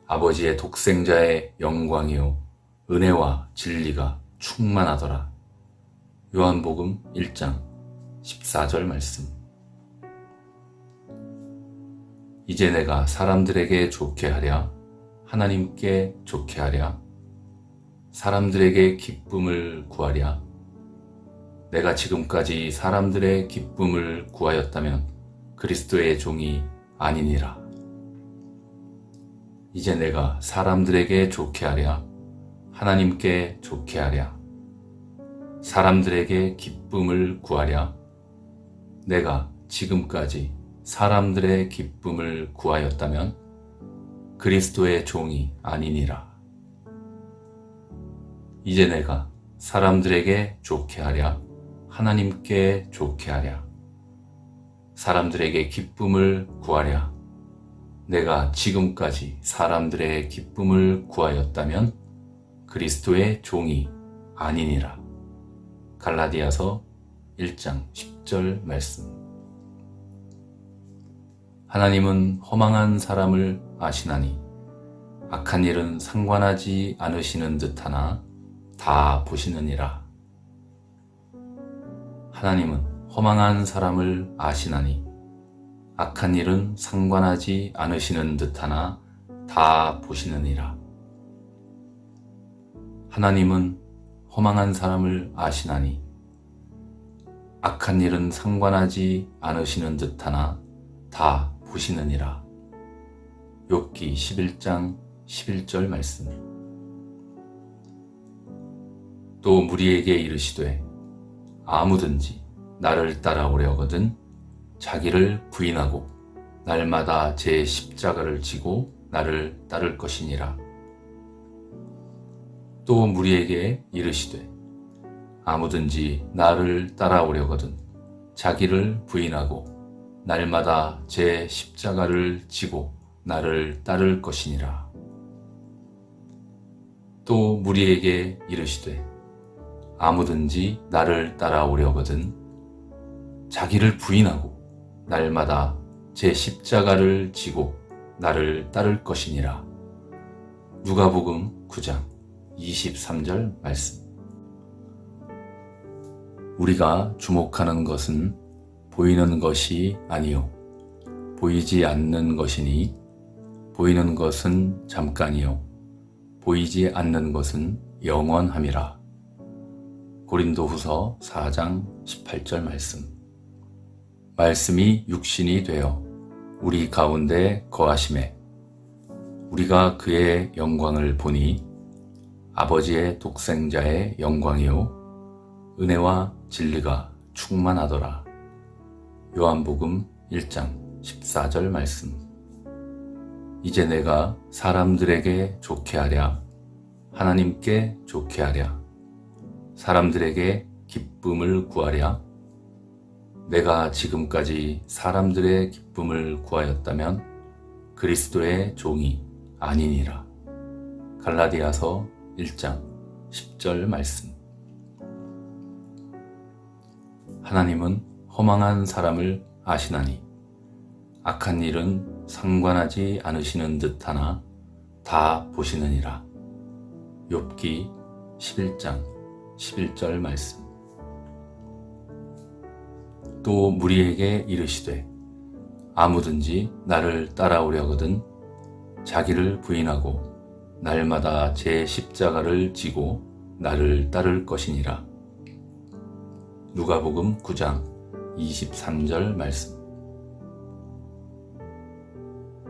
아버지의 독생자의 영광이요 은혜와 진리가 충만하더라. 요한복음 1장 14절 말씀. 이제 내가 사람들에게 좋게 하랴, 하나님께 좋게 하랴, 사람들에게 기쁨을 구하랴. 내가 지금까지 사람들의 기쁨을 구하였다면 그리스도의 종이 아니니라. 이제 내가 사람들에게 좋게 하랴, 하나님께 좋게 하랴, 사람들에게 기쁨을 구하랴. 내가 지금까지 사람들의 기쁨을 구하였다면 그리스도의 종이 아니니라. 이제 내가 사람들에게 좋게 하랴, 하나님께 좋게 하랴, 사람들에게 기쁨을 구하랴. 내가 지금까지 사람들의 기쁨을 구하였다면 그리스도의 종이 아니니라. 갈라디아서 1장 10절 말씀. 하나님은 허망한 사람을 아시나니 악한 일은 상관하지 않으시는 듯하나 다 보시느니라. 하나님은 허망한 사람을 아시나니 악한 일은 상관하지 않으시는 듯하나 다 보시느니라. 하나님은 허망한 사람을 아시나니 악한 일은 상관하지 않으시는 듯하나 다 보시느니라. 욥기 11장 11절 말씀. 또 무리에게 이르시되 아무든지 나를 따라오려거든 자기를 부인하고 날마다 제 십자가를 지고 나를 따를 것이니라. 또 무리에게 이르시되 아무든지 나를 따라오려거든 자기를 부인하고 날마다 제 십자가를 지고 나를 따를 것이니라. 또 무리에게 이르시되 아무든지 나를 따라오려거든 자기를 부인하고 날마다 제 십자가를 지고 나를 따를 것이니라. 누가복음 9장 23절 말씀. 우리가 주목하는 것은 보이는 것이 아니요 보이지 않는 것이니 보이는 것은 잠깐이요 보이지 않는 것은 영원함이라. 고린도후서 4장 18절 말씀. 말씀이 육신이 되어 우리 가운데 거하심에 우리가 그의 영광을 보니 아버지의 독생자의 영광이요 은혜와 진리가 충만하더라. 요한복음 1장 14절 말씀. 이제 내가 사람들에게 좋게 하랴 하나님께 좋게 하랴 사람들에게 기쁨을 구하랴. 내가 지금까지 사람들의 기쁨을 구하였다면 그리스도의 종이 아니니라. 갈라디아서 1장 10절 말씀. 하나님은 허망한 사람을 아시나니 악한 일은 상관하지 않으시는 듯하나 다 보시느니라. 욥기 11장 11절 말씀. 또 무리에게 이르시되 아무든지 나를 따라오려거든 자기를 부인하고 날마다 제 십자가를 지고 나를 따를 것이니라. 누가복음 9장 23절 말씀.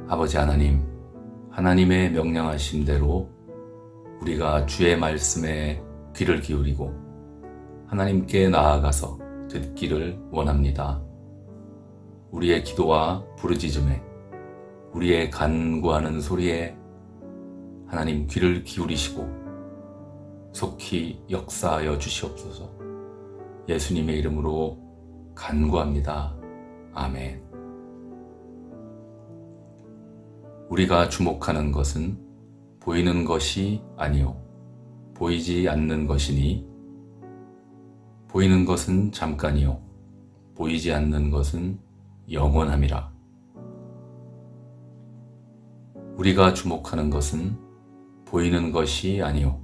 아버지 하나님, 하나님의 명령하신 대로 우리가 주의 말씀에 귀를 기울이고 하나님께 나아가서 듣기를 원합니다. 우리의 기도와 부르짖음에 우리의 간구하는 소리에 하나님 귀를 기울이시고 속히 역사하여 주시옵소서. 예수님의 이름으로 간구합니다. 아멘. 우리가 주목하는 것은 보이는 것이 아니요 보이지 않는 것이니 보이는 것은 잠깐이요 보이지 않는 것은 영원함이라. 우리가 주목하는 것은 보이는 것이 아니요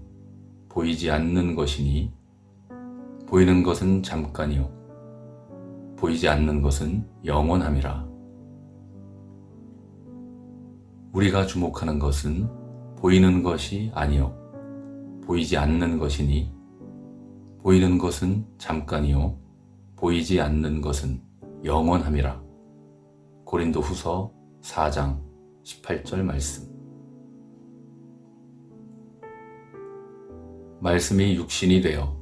보이지 않는 것이니 보이는 것은 잠깐이요 보이지 않는 것은 영원함이라. 우리가 주목하는 것은 보이는 것이 아니요 보이지 않는 것이니 보이는 것은 잠깐이요 보이지 않는 것은 영원함이라. 고린도후서 4장 18절 말씀. 말씀이 육신이 되어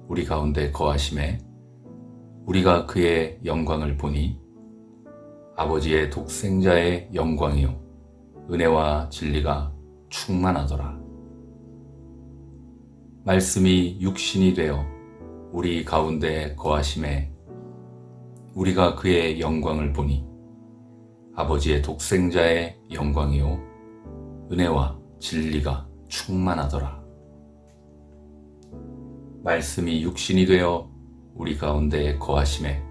우리 가운데 거하심에 우리가 그의 영광을 보니 아버지의 독생자의 영광이요 은혜와 진리가 충만하더라. 말씀이 육신이 되어 우리 가운데 거하심에 우리가 그의 영광을 보니 아버지의 독생자의 영광이요 은혜와 진리가 충만하더라. 말씀이 육신이 되어 우리 가운데 거하심에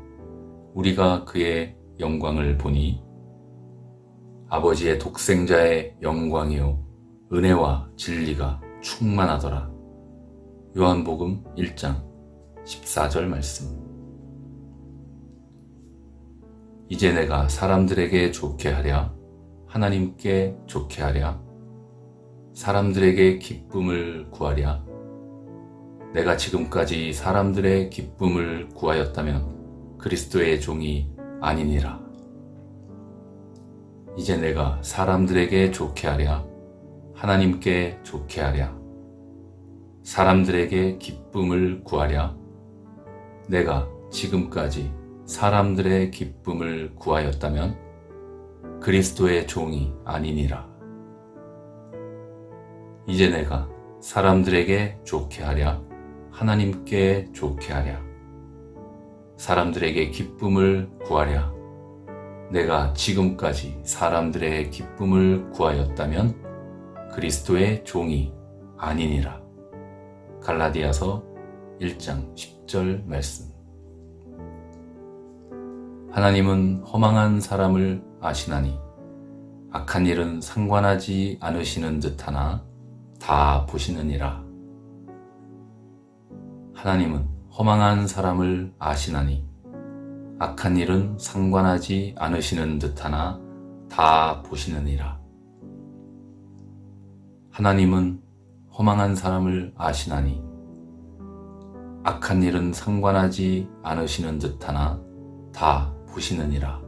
우리가 그의 영광을 보니 아버지의 독생자의 영광이요 은혜와 진리가 충만하더라. 요한복음 1장 14절 말씀. 이제 내가 사람들에게 좋게 하랴 하나님께 좋게 하랴 사람들에게 기쁨을 구하랴. 내가 지금까지 사람들의 기쁨을 구하였다면 그리스도의 종이 아니니라. 이제 내가 사람들에게 좋게 하랴 하나님께 좋게 하랴 사람들에게 기쁨을 구하랴. 내가 지금까지 사람들의 기쁨을 구하였다면 그리스도의 종이 아니니라. 이제 내가 사람들에게 좋게 하랴 하나님께 좋게 하랴 사람들에게 기쁨을 구하랴 내가 지금까지 사람들의 기쁨을 구하였다면 그리스도의 종이 아니니라. 갈라디아서 1장 10절 말씀. 하나님은 허망한 사람을 아시나니 악한 일은 상관하지 않으시는 듯하나 다 보시느니라. 하나님은 허망한 사람을 아시나니 악한 일은 상관하지 않으시는 듯하나 다 보시느니라. 하나님은 허망한 사람을 아시나니 악한 일은 상관하지 않으시는 듯하나 다 보시느니라.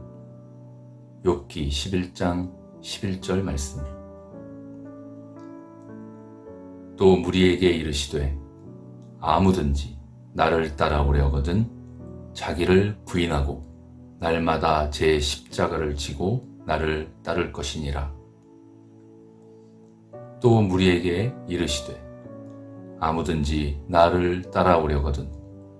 욥기 11장 11절 말씀. 또 무리에게 이르시되 아무든지 나를 따라오려거든 자기를 부인하고 날마다 제 십자가를 지고 나를 따를 것이니라. 또 무리에게 이르시되 아무든지 나를 따라오려거든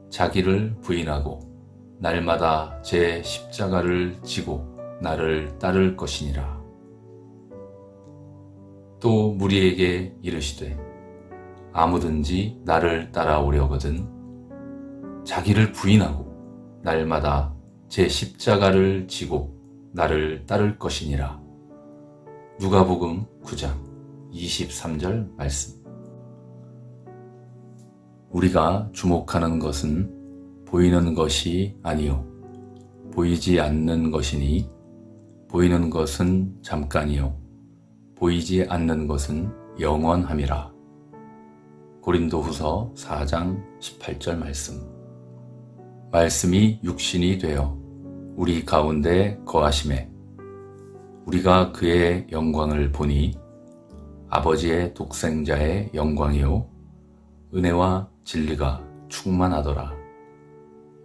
자기를 부인하고 날마다 제 십자가를 지고 나를 따를 것이니라. 또 무리에게 이르시되 아무든지 나를 따라오려거든 자기를 부인하고 날마다 제 십자가를 지고 나를 따를 것이니라. 누가복음 9장 23절 말씀. 우리가 주목하는 것은 보이는 것이 아니요 보이지 않는 것이니 보이는 것은 잠깐이요 보이지 않는 것은 영원함이라. 고린도후서 4장 18절 말씀. 말씀이 육신이 되어 우리 가운데 거하심에 우리가 그의 영광을 보니 아버지의 독생자의 영광이요 은혜와 진리가 충만하더라.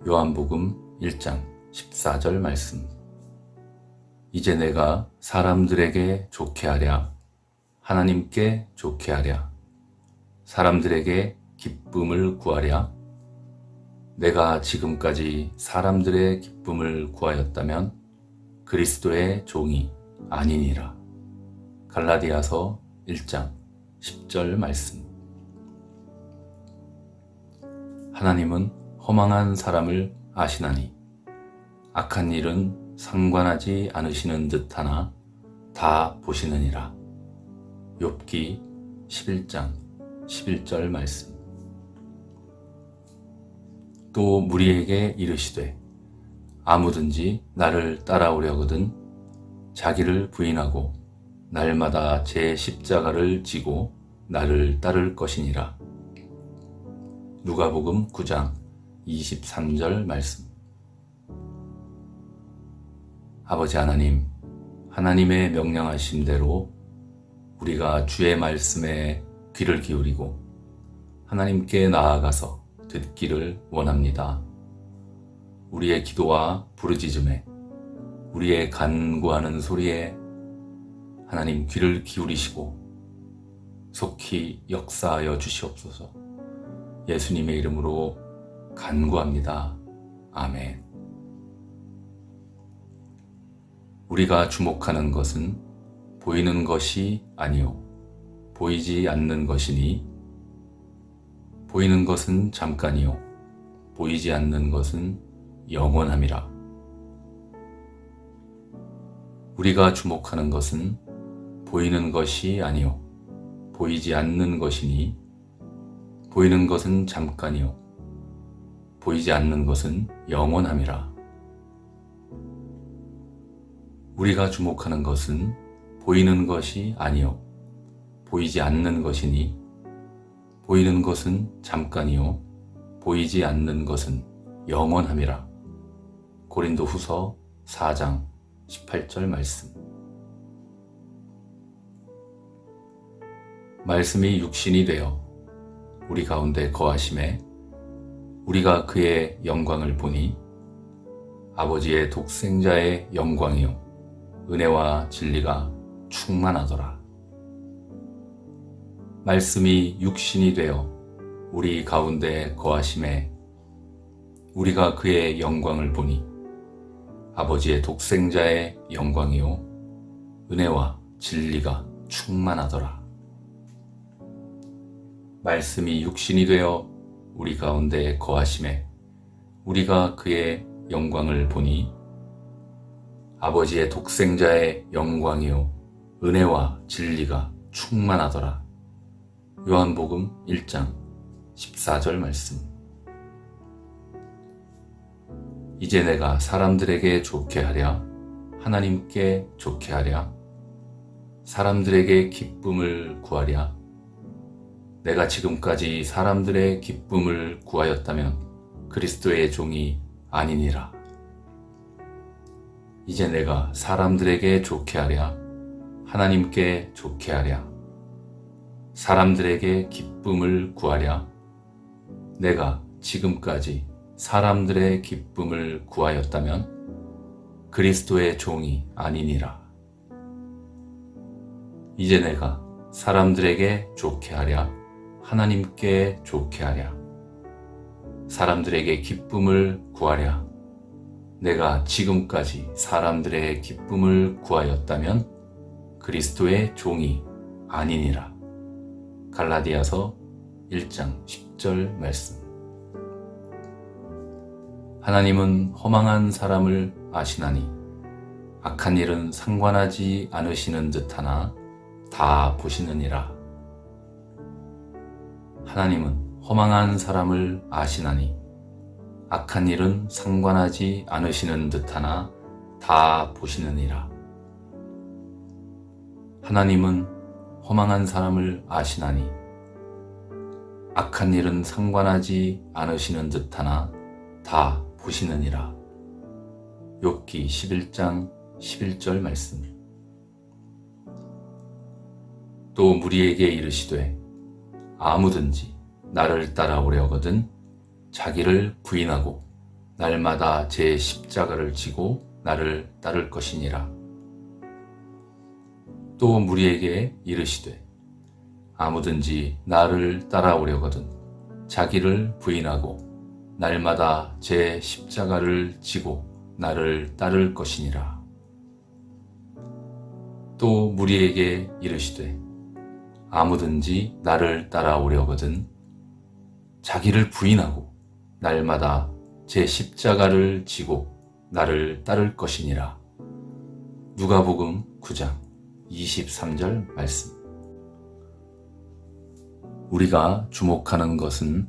요한복음 1장 14절 말씀. 이제 내가 사람들에게 좋게 하랴 하나님께 좋게 하랴 사람들에게 기쁨을 구하랴 내가 지금까지 사람들의 기쁨을 구하였다면 그리스도의 종이 아니니라. 갈라디아서 1장 10절 말씀. 하나님은 허망한 사람을 아시나니 악한 일은 상관하지 않으시는 듯하나 다 보시느니라. 욥기 11장 11절 말씀. 또 무리에게 이르시되 아무든지 나를 따라오려거든 자기를 부인하고 날마다 제 십자가를 지고 나를 따를 것이니라. 누가복음 9장 23절 말씀. 아버지 하나님, 하나님의 명령하신 대로 우리가 주의 말씀에 귀를 기울이고 하나님께 나아가서 듣기를 원합니다. 우리의 기도와 부르짖음에 우리의 간구하는 소리에 하나님 귀를 기울이시고 속히 역사하여 주시옵소서. 예수님의 이름으로 간구합니다. 아멘. 우리가 주목하는 것은 보이는 것이 아니요 보이지 않는 것이니 보이는 것은 잠깐이요 보이지 않는 것은 영원함이라. 우리가 주목하는 것은 보이는 것이 아니요 보이지 않는 것이니 보이는 것은 잠깐이요 보이지 않는 것은 영원함이라. 우리가 주목하는 것은 보이는 것이 아니요 보이지 않는 것이니 보이는 것은 잠깐이요 보이지 않는 것은 영원함이라. 고린도후서 4장 18절 말씀. 말씀이 육신이 되어 우리 가운데 거하심에 우리가 그의 영광을 보니 아버지의 독생자의 영광이요 은혜와 진리가 충만하더라. 말씀이 육신이 되어 우리 가운데 거하심에 우리가 그의 영광을 보니 아버지의 독생자의 영광이요 은혜와 진리가 충만하더라. 말씀이 육신이 되어 우리 가운데 거하심에 우리가 그의 영광을 보니 아버지의 독생자의 영광이요 은혜와 진리가 충만하더라. 요한복음 1장 14절 말씀. 이제 내가 사람들에게 좋게 하랴 하나님께 좋게 하랴 사람들에게 기쁨을 구하랴. 내가 지금까지 사람들의 기쁨을 구하였다면 그리스도의 종이 아니니라. 이제 내가 사람들에게 좋게 하랴 하나님께 좋게 하랴 사람들에게 기쁨을 구하랴. 내가 지금까지 사람들의 기쁨을 구하였다면 그리스도의 종이 아니니라. 이제 내가 사람들에게 좋게 하랴 하나님께 좋게 하랴 사람들에게 기쁨을 구하랴. 내가 지금까지 사람들의 기쁨을 구하였다면 그리스도의 종이 아니니라. 갈라디아서 1장 10절 말씀. 하나님은 허망한 사람을 아시나니 악한 일은 상관하지 않으시는 듯하나 다 보시느니라. 하나님은 허망한 사람을 아시나니 악한 일은 상관하지 않으시는 듯하나 다 보시느니라. 하나님은 허망한 사람을 아시나니 악한 일은 상관하지 않으시는 듯하나 다 보시느니라. 욥기 11장 11절 말씀. 또 무리에게 이르시되 아무든지 나를 따라오려거든 자기를 부인하고 날마다 제 십자가를 지고 나를 따를 것이니라. 또 무리에게 이르시되 아무든지 나를 따라오려거든 자기를 부인하고 날마다 제 십자가를 지고 나를 따를 것이니라. 또 무리에게 이르시되 아무든지 나를 따라오려거든 자기를 부인하고 날마다 제 십자가를 지고 나를 따를 것이니라. 누가복음 9장 23절 말씀. 우리가 주목하는 것은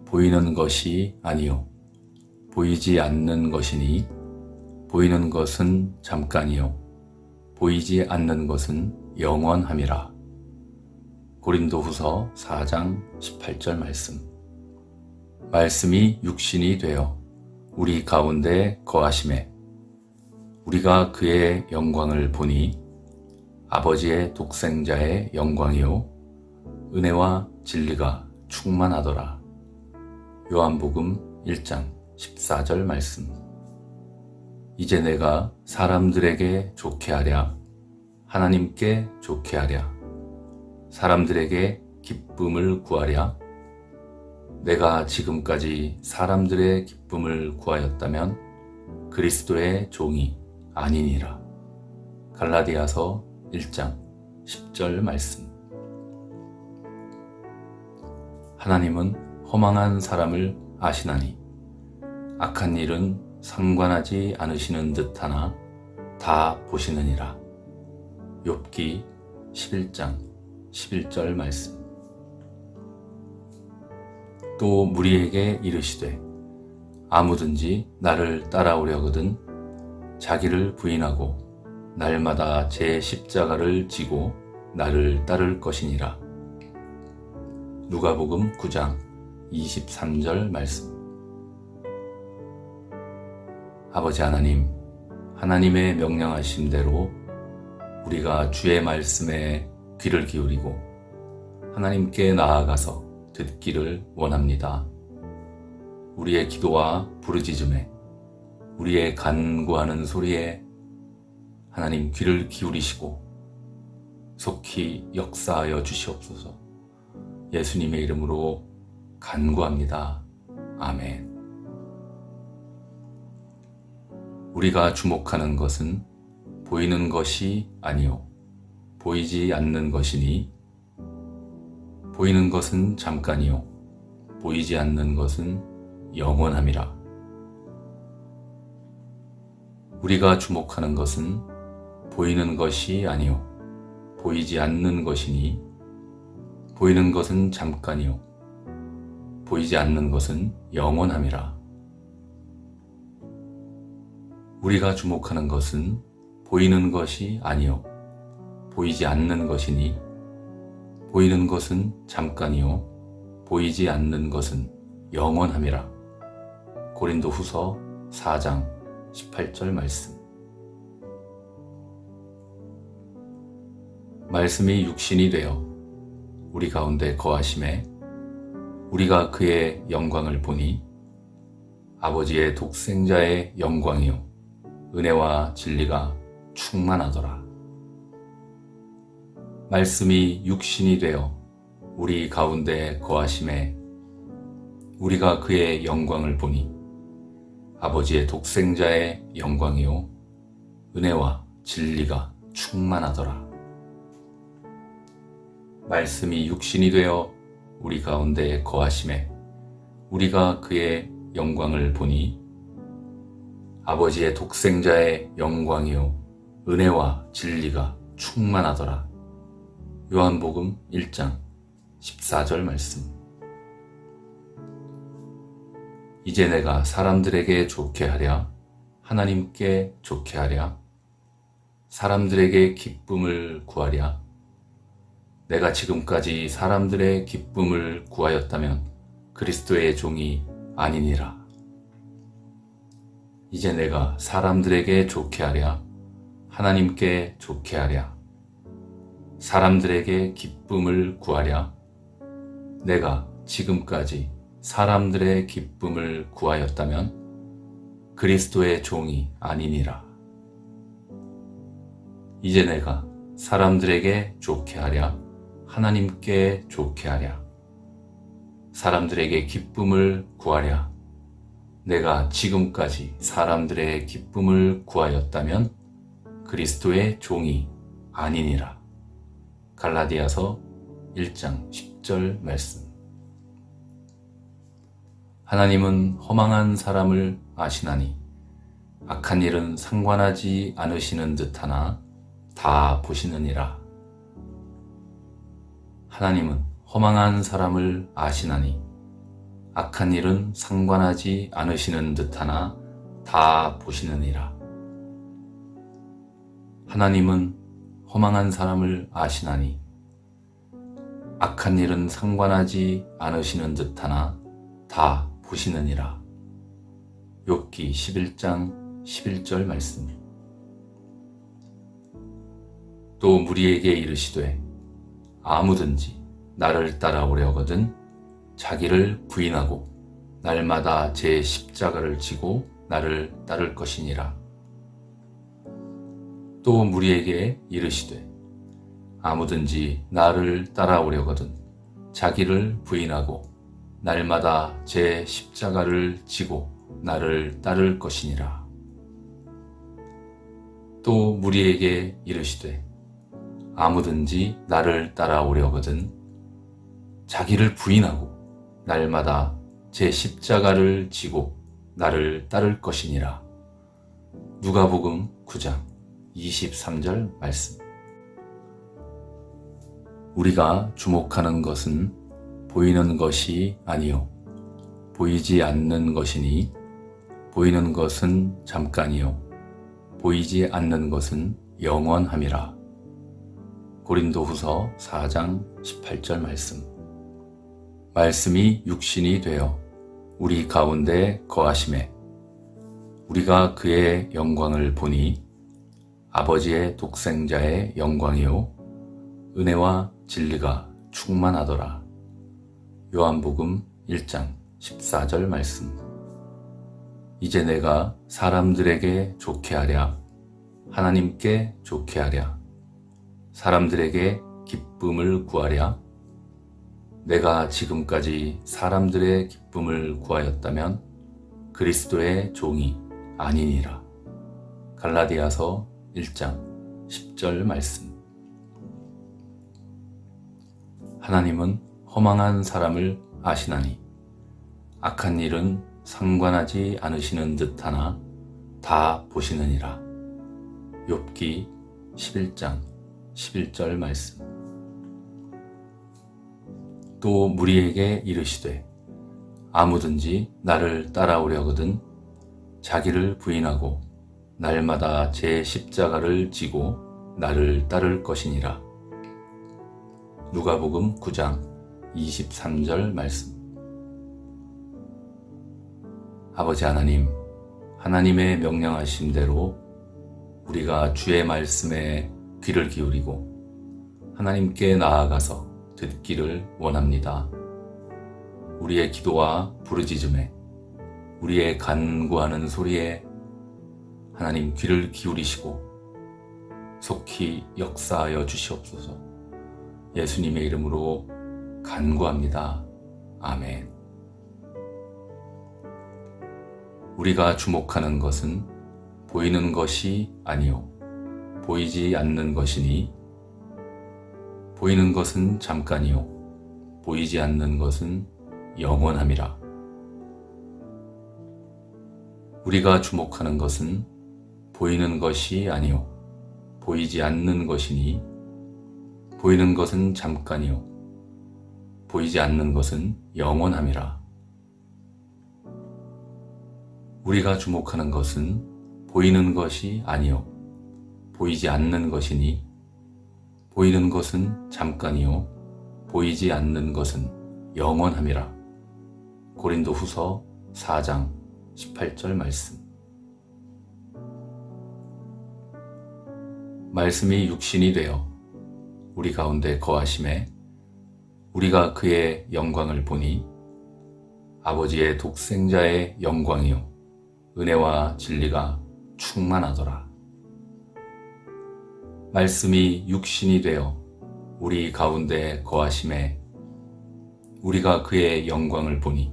보이는 것이 아니요 보이지 않는 것이니 보이는 것은 잠깐이요 보이지 않는 것은 영원함이라. 고린도후서 4장 18절 말씀. 말씀이 육신이 되어 우리 가운데 거하심에 우리가 그의 영광을 보니 아버지의 독생자의 영광이요 은혜와 진리가 충만하더라. 요한복음 1장 14절 말씀. 이제 내가 사람들에게 좋게 하랴 하나님께 좋게 하랴 사람들에게 기쁨을 구하랴. 내가 지금까지 사람들의 기쁨을 구하였다면 그리스도의 종이 아니니라. 갈라디아서 1장 10절 말씀. 하나님은 허망한 사람을 아시나니 악한 일은 상관하지 않으시는 듯하나 다 보시느니라. 욥기 11장 11절 말씀. 또 무리에게 이르시되 아무든지 나를 따라오려거든 자기를 부인하고 날마다 제 십자가를 지고 나를 따를 것이니라. 누가복음 9장 23절 말씀. 아버지 하나님, 하나님의 명령하심대로 우리가 주의 말씀에 귀를 기울이고 하나님께 나아가서 듣기를 원합니다. 우리의 기도와 부르짖음에 우리의 간구하는 소리에 하나님 귀를 기울이시고 속히 역사하여 주시옵소서. 예수님의 이름으로 간구합니다. 아멘. 우리가 주목하는 것은 보이는 것이 아니요 보이지 않는 것이니, 보이는 것은 잠깐이요 보이지 않는 것은 영원함이라. 우리가 주목하는 것은 보이는 것이 아니요 보이지 않는 것이니, 보이는 것은 잠깐이요 보이지 않는 것은 영원함이라. 우리가 주목하는 것은 보이는 것이 아니요 보이지 않는 것이니, 보이는 것은 잠깐이요 보이지 않는 것은 영원함이라. 고린도후서 4장 18절 말씀. 말씀이 육신이 되어 우리 가운데 거하심에 우리가 그의 영광을 보니 아버지의 독생자의 영광이요 은혜와 진리가 충만하더라. 말씀이 육신이 되어 우리 가운데 거하심에 우리가 그의 영광을 보니 아버지의 독생자의 영광이요 은혜와 진리가 충만하더라. 말씀이 육신이 되어 우리 가운데 거하심에 우리가 그의 영광을 보니 아버지의 독생자의 영광이요 은혜와 진리가 충만하더라. 요한복음 1장 14절 말씀. 이제 내가 사람들에게 좋게 하랴 하나님께 좋게 하랴 사람들에게 기쁨을 구하랴. 내가 지금까지 사람들의 기쁨을 구하였다면 그리스도의 종이 아니니라. 이제 내가 사람들에게 좋게 하랴 하나님께 좋게 하랴 사람들에게 기쁨을 구하랴. 내가 지금까지 사람들의 기쁨을 구하였다면 그리스도의 종이 아니니라. 이제 내가 사람들에게 좋게 하랴 하나님께 좋게 하랴 사람들에게 기쁨을 구하랴. 내가 지금까지 사람들의 기쁨을 구하였다면 그리스도의 종이 아니니라. 갈라디아서 1장 10절 말씀. 하나님은 허망한 사람을 아시나니 악한 일은 상관하지 않으시는 듯하나 다 보시느니라. 하나님은 허망한 사람을 아시나니 악한 일은 상관하지 않으시는 듯하나 다 보시느니라. 하나님은 허망한 사람을 아시나니 악한 일은 상관하지 않으시는 듯하나 다 보시느니라. 욥기 11장 11절 말씀. 또 무리에게 이르시되 아무든지 나를 따라오려거든 자기를 부인하고 날마다 제 십자가를 지고 나를 따를 것이니라. 또 무리에게 이르시되 아무든지 나를 따라오려거든 자기를 부인하고 날마다 제 십자가를 지고 나를 따를 것이니라. 또 무리에게 이르시되 아무든지 나를 따라오려거든 자기를 부인하고 날마다 제 십자가를 지고 나를 따를 것이니라. 누가복음 9장 23절 말씀. 우리가 주목하는 것은 보이는 것이 아니요 보이지 않는 것이니, 보이는 것은 잠깐이요 보이지 않는 것은 영원함이라. 고린도후서 4장 18절 말씀. 말씀이 육신이 되어 우리 가운데 거하심에 우리가 그의 영광을 보니 아버지의 독생자의 영광이요 은혜와 진리가 충만하더라. 요한복음 1장 14절 말씀. 이제 내가 사람들에게 좋게 하랴, 하나님께 좋게 하랴, 사람들에게 기쁨을 구하랴. 내가 지금까지 사람들의 기쁨을 구하였다면 그리스도의 종이 아니니라. 갈라디아서 1장 10절 말씀. 하나님은 허망한 사람을 아시나니 악한 일은 상관하지 않으시는 듯하나 다 보시느니라. 욥기 11장 11절 말씀. 또 무리에게 이르시되 아무든지 나를 따라오려거든 자기를 부인하고 날마다 제 십자가를 지고 나를 따를 것이니라. 누가복음 9장 23절 말씀. 아버지 하나님, 하나님의 명령하신 대로 우리가 주의 말씀에 귀를 기울이고 하나님께 나아가서 듣기를 원합니다. 우리의 기도와 부르짖음에, 우리의 간구하는 소리에 하나님 귀를 기울이시고 속히 역사하여 주시옵소서. 예수님의 이름으로 간구합니다. 아멘. 우리가 주목하는 것은 보이는 것이 아니요 보이지 않는 것이니, 보이는 것은 잠깐이요 보이지 않는 것은 영원함이라. 우리가 주목하는 것은 보이는 것이 아니요 보이지 않는 것이니, 보이는 것은 잠깐이요 보이지 않는 것은 영원함이라. 우리가 주목하는 것은 보이는 것이 아니요 보이지 않는 것이니, 보이는 것은 잠깐이요 보이지 않는 것은 영원함이라. 고린도후서 4장 18절 말씀. 말씀이 육신이 되어 우리 가운데 거하심에 우리가 그의 영광을 보니 아버지의 독생자의 영광이요 은혜와 진리가 충만하더라. 말씀이 육신이 되어 우리 가운데 거하심에 우리가 그의 영광을 보니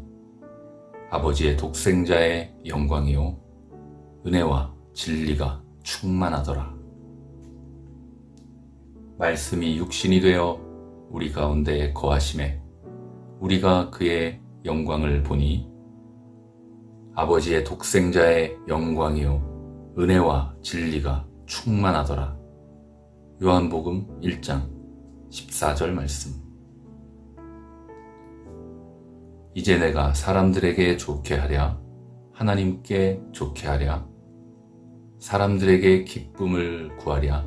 아버지의 독생자의 영광이요 은혜와 진리가 충만하더라. 말씀이 육신이 되어 우리 가운데 거하심에 우리가 그의 영광을 보니 아버지의 독생자의 영광이요 은혜와 진리가 충만하더라. 요한복음 1장 14절 말씀. 이제 내가 사람들에게 좋게 하랴, 하나님께 좋게 하랴, 사람들에게 기쁨을 구하랴.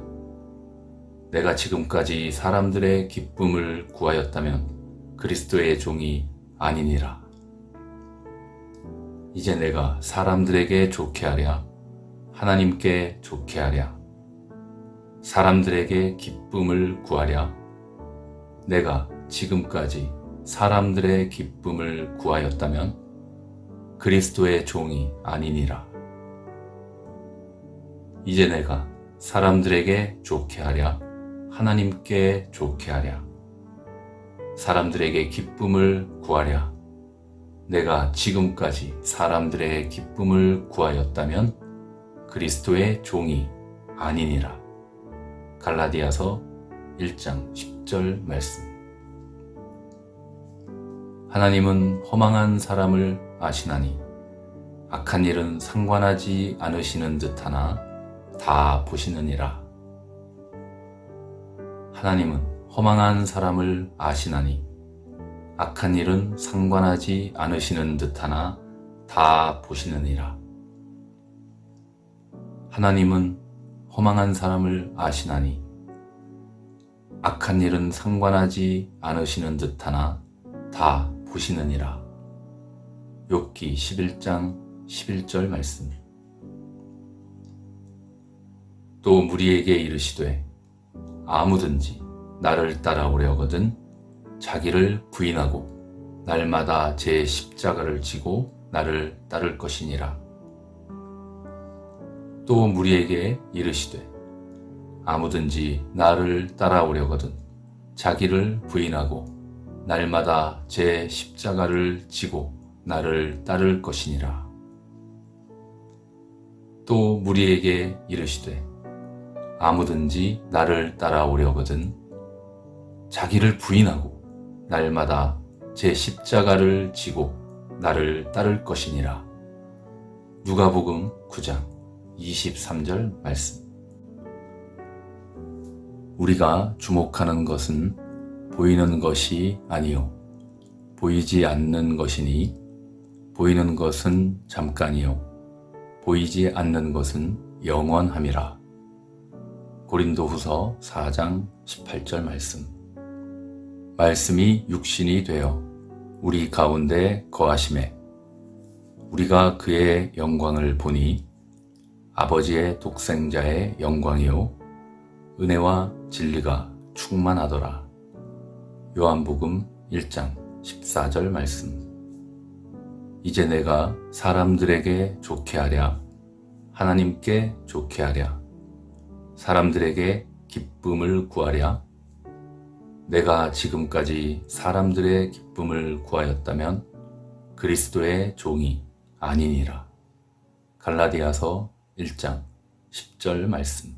내가 지금까지 사람들의 기쁨을 구하였다면 그리스도의 종이 아니니라. 이제 내가 사람들에게 좋게 하랴, 하나님께 좋게 하랴, 사람들에게 기쁨을 구하랴. 내가 지금까지 사람들의 기쁨을 구하였다면 그리스도의 종이 아니니라. 이제 내가 사람들에게 좋게 하랴, 하나님께 좋게 하랴, 사람들에게 기쁨을 구하랴. 내가 지금까지 사람들의 기쁨을 구하였다면 그리스도의 종이 아니니라. 갈라디아서 1장 10절 말씀. 하나님은 허망한 사람을 아시나니 악한 일은 상관하지 않으시는 듯하나 다 보시느니라. 하나님은 허망한 사람을 아시나니 악한 일은 상관하지 않으시는 듯하나 다 보시느니라. 하나님은 허망한 사람을 아시나니 악한 일은 상관하지 않으시는 듯하나 다 보시느니라. 욥기 11장 11절 말씀. 또 무리에게 이르시되 아무든지 나를 따라오려거든 자기를 부인하고 날마다 제 십자가를 지고 나를 따를 것이니라. 또 무리에게 이르시되 아무든지 나를 따라오려거든 자기를 부인하고 날마다 제 십자가를 지고 나를 따를 것이니라. 또 무리에게 이르시되 아무든지 나를 따라오려거든 자기를 부인하고 날마다 제 십자가를 지고 나를 따를 것이니라. 누가복음 9장 23절 말씀. 우리가 주목하는 것은 보이는 것이 아니요 보이지 않는 것이니 보이는 것은 잠깐이요 보이지 않는 것은 영원함이라. 고린도후서 4장 18절 말씀. 말씀이 육신이 되어 우리 가운데 거하심에 우리가 그의 영광을 보니 아버지의 독생자의 영광이요 은혜와 진리가 충만하더라. 요한복음 1장 14절 말씀. 이제 내가 사람들에게 좋게 하랴 하나님께 좋게 하랴 사람들에게 기쁨을 구하랴. 내가 지금까지 사람들의 기쁨을 구하였다면 그리스도의 종이 아니니라. 갈라디아서 1장 10절 말씀.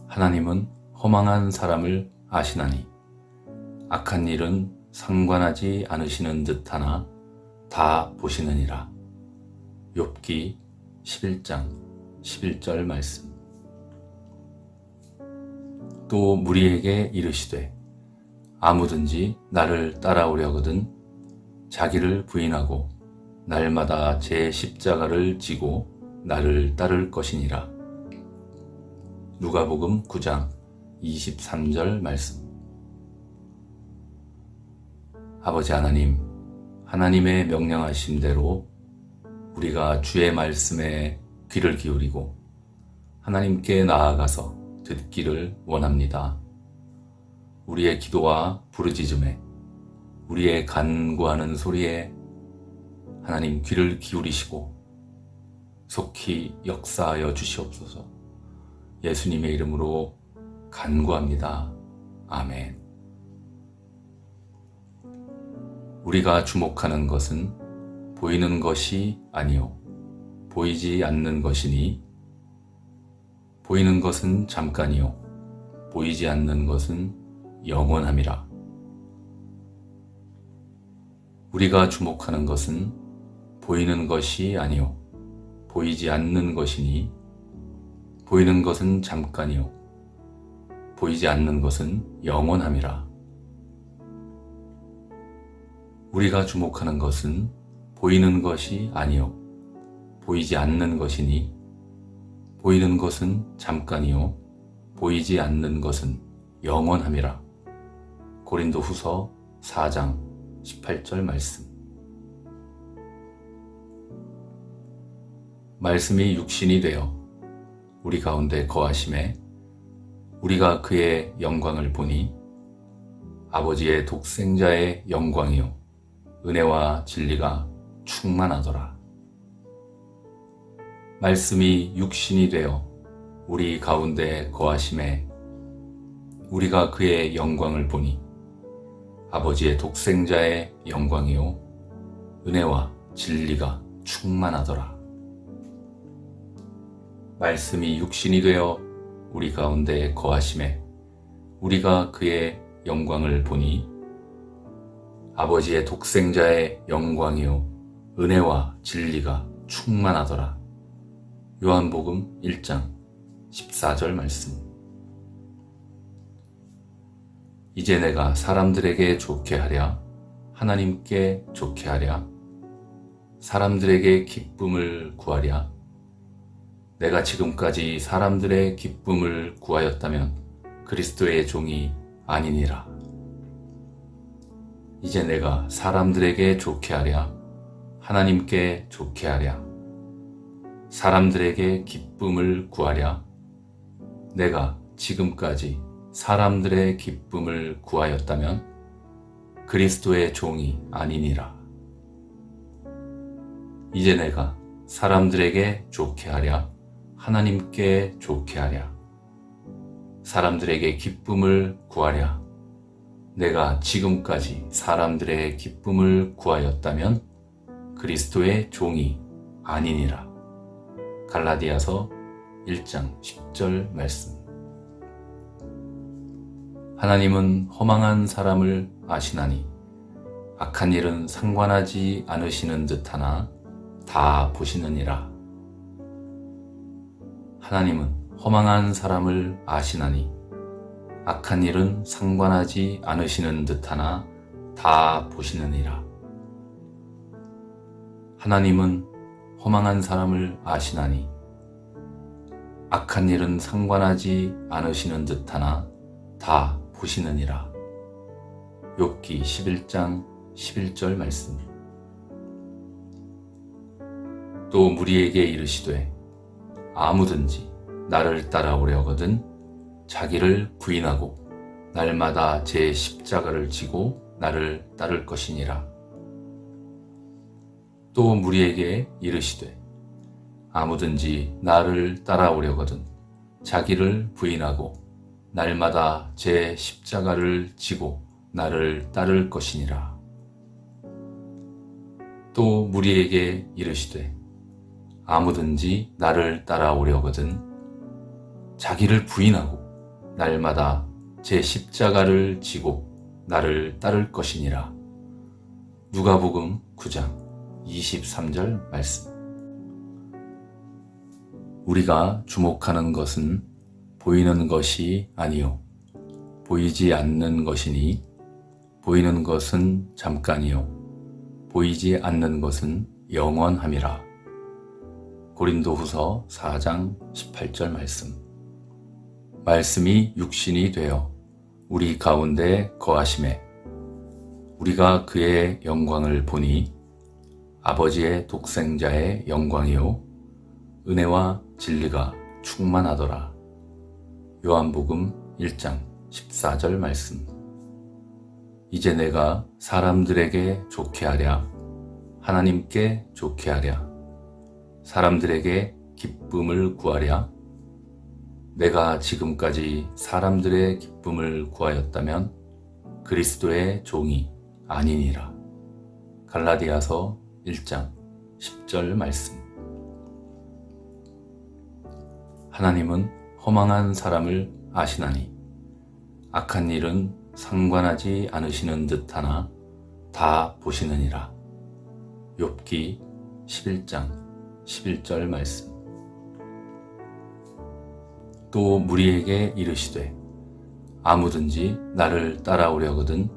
하나님은 허망한 사람을 아시나니 악한 일은 상관하지 않으시는 듯하나 다 보시느니라. 욥기 11장 11절 말씀. 또 무리에게 이르시되 아무든지 나를 따라오려거든 자기를 부인하고 날마다 제 십자가를 지고 나를 따를 것이니라. 누가복음 9장 23절 말씀. 아버지 하나님, 하나님의 명령하신 대로 우리가 주의 말씀에 귀를 기울이고 하나님께 나아가서 듣기를 원합니다. 우리의 기도와 부르짖음에 우리의 간구하는 소리에 하나님 귀를 기울이시고 속히 역사하여 주시옵소서. 예수님의 이름으로 간구합니다. 아멘. 우리가 주목하는 것은 보이는 것이 아니요 보이지 않는 것이니 보이는 것은 잠깐이요 보이지 않는 것은 영원함이라. 우리가 주목하는 것은 보이는 것이 아니요 보이지 않는 것이니 보이는 것은 잠깐이요 보이지 않는 것은 영원함이라. 우리가 주목하는 것은 보이는 것이 아니요 보이지 않는 것이니 보이는 것은 잠깐이요 보이지 않는 것은 영원함이라. 고린도후서 4장 18절 말씀. 말씀이 육신이 되어 우리 가운데 거하심에 우리가 그의 영광을 보니 아버지의 독생자의 영광이요 은혜와 진리가 충만하더라. 말씀이 육신이 되어 우리 가운데 거하심에 우리가 그의 영광을 보니 아버지의 독생자의 영광이요 은혜와 진리가 충만하더라. 말씀이 육신이 되어 우리 가운데 거하심에 우리가 그의 영광을 보니 아버지의 독생자의 영광이요 은혜와 진리가 충만하더라. 요한복음 1장 14절 말씀. 이제 내가 사람들에게 좋게 하랴 하나님께 좋게 하랴 사람들에게 기쁨을 구하랴. 내가 지금까지 사람들의 기쁨을 구하였다면 그리스도의 종이 아니니라. 이제 내가 사람들에게 좋게 하랴 하나님께 좋게 하랴 사람들에게 기쁨을 구하랴. 내가 지금까지 사람들의 기쁨을 구하였다면 그리스도의 종이 아니니라. 이제 내가 사람들에게 좋게 하랴 하나님께 좋게 하랴 사람들에게 기쁨을 구하랴 내가 지금까지 사람들의 기쁨을 구하였다면 그리스도의 종이 아니니라. 갈라디아서 1장 10절 말씀. 하나님은 허망한 사람을 아시나니 악한 일은 상관하지 않으시는 듯하나 다 보시느니라. 하나님은 허망한 사람을 아시나니 악한 일은 상관하지 않으시는 듯하나 다 보시느니라. 하나님은 허망한 사람을 아시나니 악한 일은 상관하지 않으시는 듯하나 다 보시느니라. 욥기 11장 11절 말씀. 또 무리에게 이르시되 아무든지 나를 따라오려거든 자기를 부인하고 날마다 제 십자가를 지고 나를 따를 것이니라. 또 무리에게 이르시되 아무든지 나를 따라오려거든 자기를 부인하고 날마다 제 십자가를 지고 나를 따를 것이니라. 또 무리에게 이르시되 아무든지 나를 따라오려거든 자기를 부인하고 날마다 제 십자가를 지고 나를 따를 것이니라. 누가복음 9장 23절 말씀. 우리가 주목하는 것은 보이는 것이 아니요 보이지 않는 것이니 보이는 것은 잠깐이요 보이지 않는 것은 영원함이라. 고린도후서 4장 18절 말씀. 말씀이 육신이 되어 우리 가운데 거하심에 우리가 그의 영광을 보니 아버지의 독생자의 영광이요 은혜와 진리가 충만하더라. 요한복음 1장 14절 말씀. 이제 내가 사람들에게 좋게 하랴 하나님께 좋게 하랴 사람들에게 기쁨을 구하랴 내가 지금까지 사람들의 기쁨을 구하였다면 그리스도의 종이 아니니라. 갈라디아서 1장 10절 말씀. 하나님은 허망한 사람을 아시나니 악한 일은 상관하지 않으시는 듯하나 다 보시느니라. 욥기 11장 11절 말씀. 또 무리에게 이르시되 아무든지 나를 따라오려거든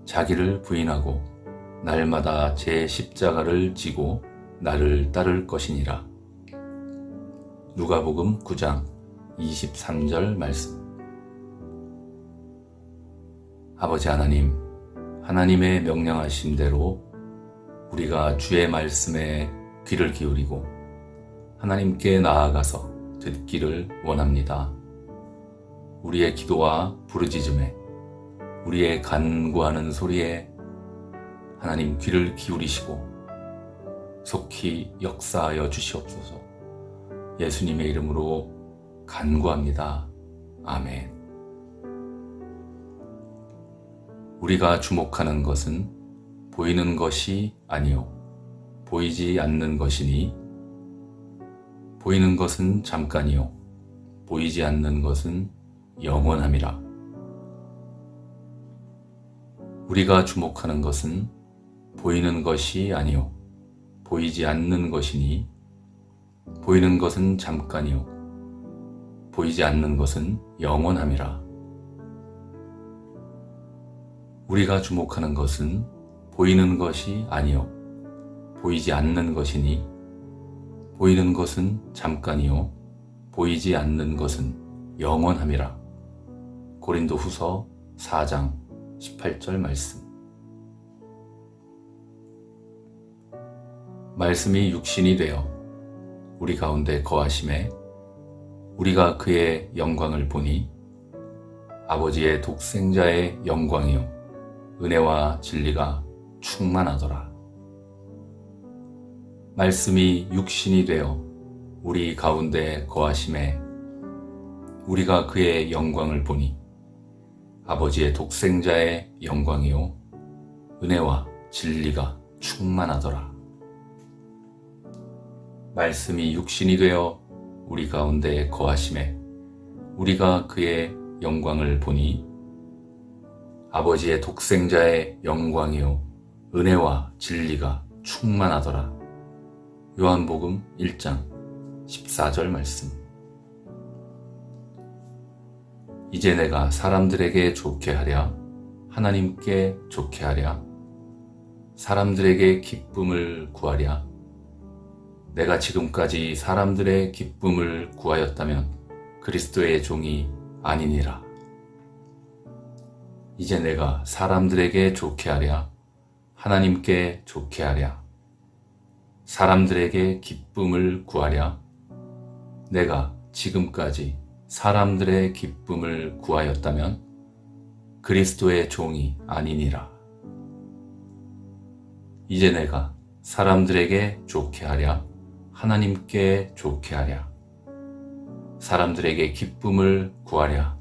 자기를 부인하고 날마다 제 십자가를 지고 나를 따를 것이니라. 누가복음 9장 23절 말씀. 아버지 하나님, 하나님의 명령하신 대로 우리가 주의 말씀에 귀를 기울이고 하나님께 나아가서 듣기를 원합니다. 우리의 기도와 부르짖음에 우리의 간구하는 소리에 하나님 귀를 기울이시고 속히 역사하여 주시옵소서. 예수님의 이름으로 간구합니다. 아멘. 우리가 주목하는 것은 보이는 것이 아니요 보이지 않는 것이니 보이는 것은 잠깐이요 보이지 않는 것은 영원함이라. 우리가 주목하는 것은 보이는 것이 아니요 보이지 않는 것이니 보이는 것은 잠깐이요 보이지 않는 것은 영원함이라. 우리가 주목하는 것은 보이는 것이 아니요 보이지 않는 것이니 보이는 것은 잠깐이요 보이지 않는 것은 영원함이라. 고린도후서 4장 18절 말씀. 말씀이 육신이 되어 우리 가운데 거하심에 우리가 그의 영광을 보니 아버지의 독생자의 영광이요 은혜와 진리가 충만하더라. 말씀이 육신이 되어 우리 가운데 거하심에 우리가 그의 영광을 보니 아버지의 독생자의 영광이요 은혜와 진리가 충만하더라. 말씀이 육신이 되어 우리 가운데 거하심에 우리가 그의 영광을 보니 아버지의 독생자의 영광이요 은혜와 진리가 충만하더라. 요한복음 1장 14절 말씀. 이제 내가 사람들에게 좋게 하랴 하나님께 좋게 하랴 사람들에게 기쁨을 구하랴. 내가 지금까지 사람들의 기쁨을 구하였다면 그리스도의 종이 아니니라. 이제 내가 사람들에게 좋게 하랴 하나님께 좋게 하랴 사람들에게 기쁨을 구하랴. 내가 지금까지 사람들의 기쁨을 구하였다면 그리스도의 종이 아니니라. 이제 내가 사람들에게 좋게 하랴 하나님께 좋게 하랴 사람들에게 기쁨을 구하랴.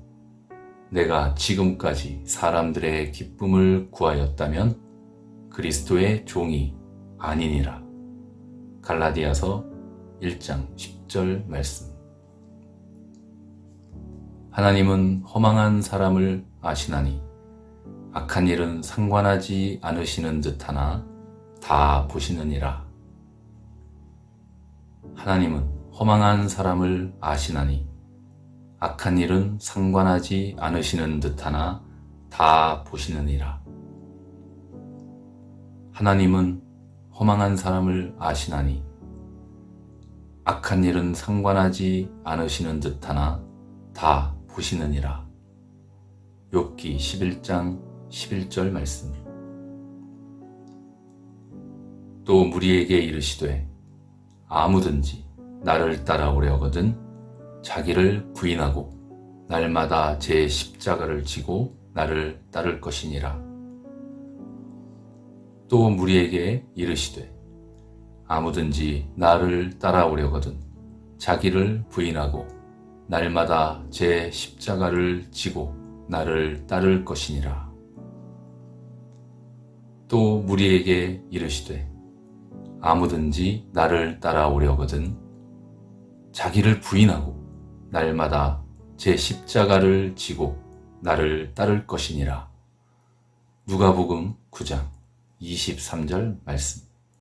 내가 지금까지 사람들의 기쁨을 구하였다면 그리스도의 종이 아니니라. 갈라디아서 1장 10절 말씀. 하나님은 허망한 사람을 아시나니 악한 일은 상관하지 않으시는 듯하나 다 보시느니라. 하나님은 허망한 사람을 아시나니 악한 일은 상관하지 않으시는 듯하나 다 보시느니라. 하나님은 허망한 사람을 아시나니 악한 일은 상관하지 않으시는 듯하나 다 보시느니라. 욥기 11장 11절 말씀. 또 무리에게 이르시되 아무든지 나를 따라오려거든 자기를 부인하고 날마다 제 십자가를 지고 나를 따를 것이니라. 또 무리에게 이르시되 아무든지 나를 따라오려거든 자기를 부인하고 날마다 제 십자가를 지고 나를 따를 것이니라. 또 무리에게 이르시되 아무든지 나를 따라오려거든 자기를 부인하고 날마다 제 십자가를 지고 나를 따를 것이니라. 누가복음 9장 23절 말씀.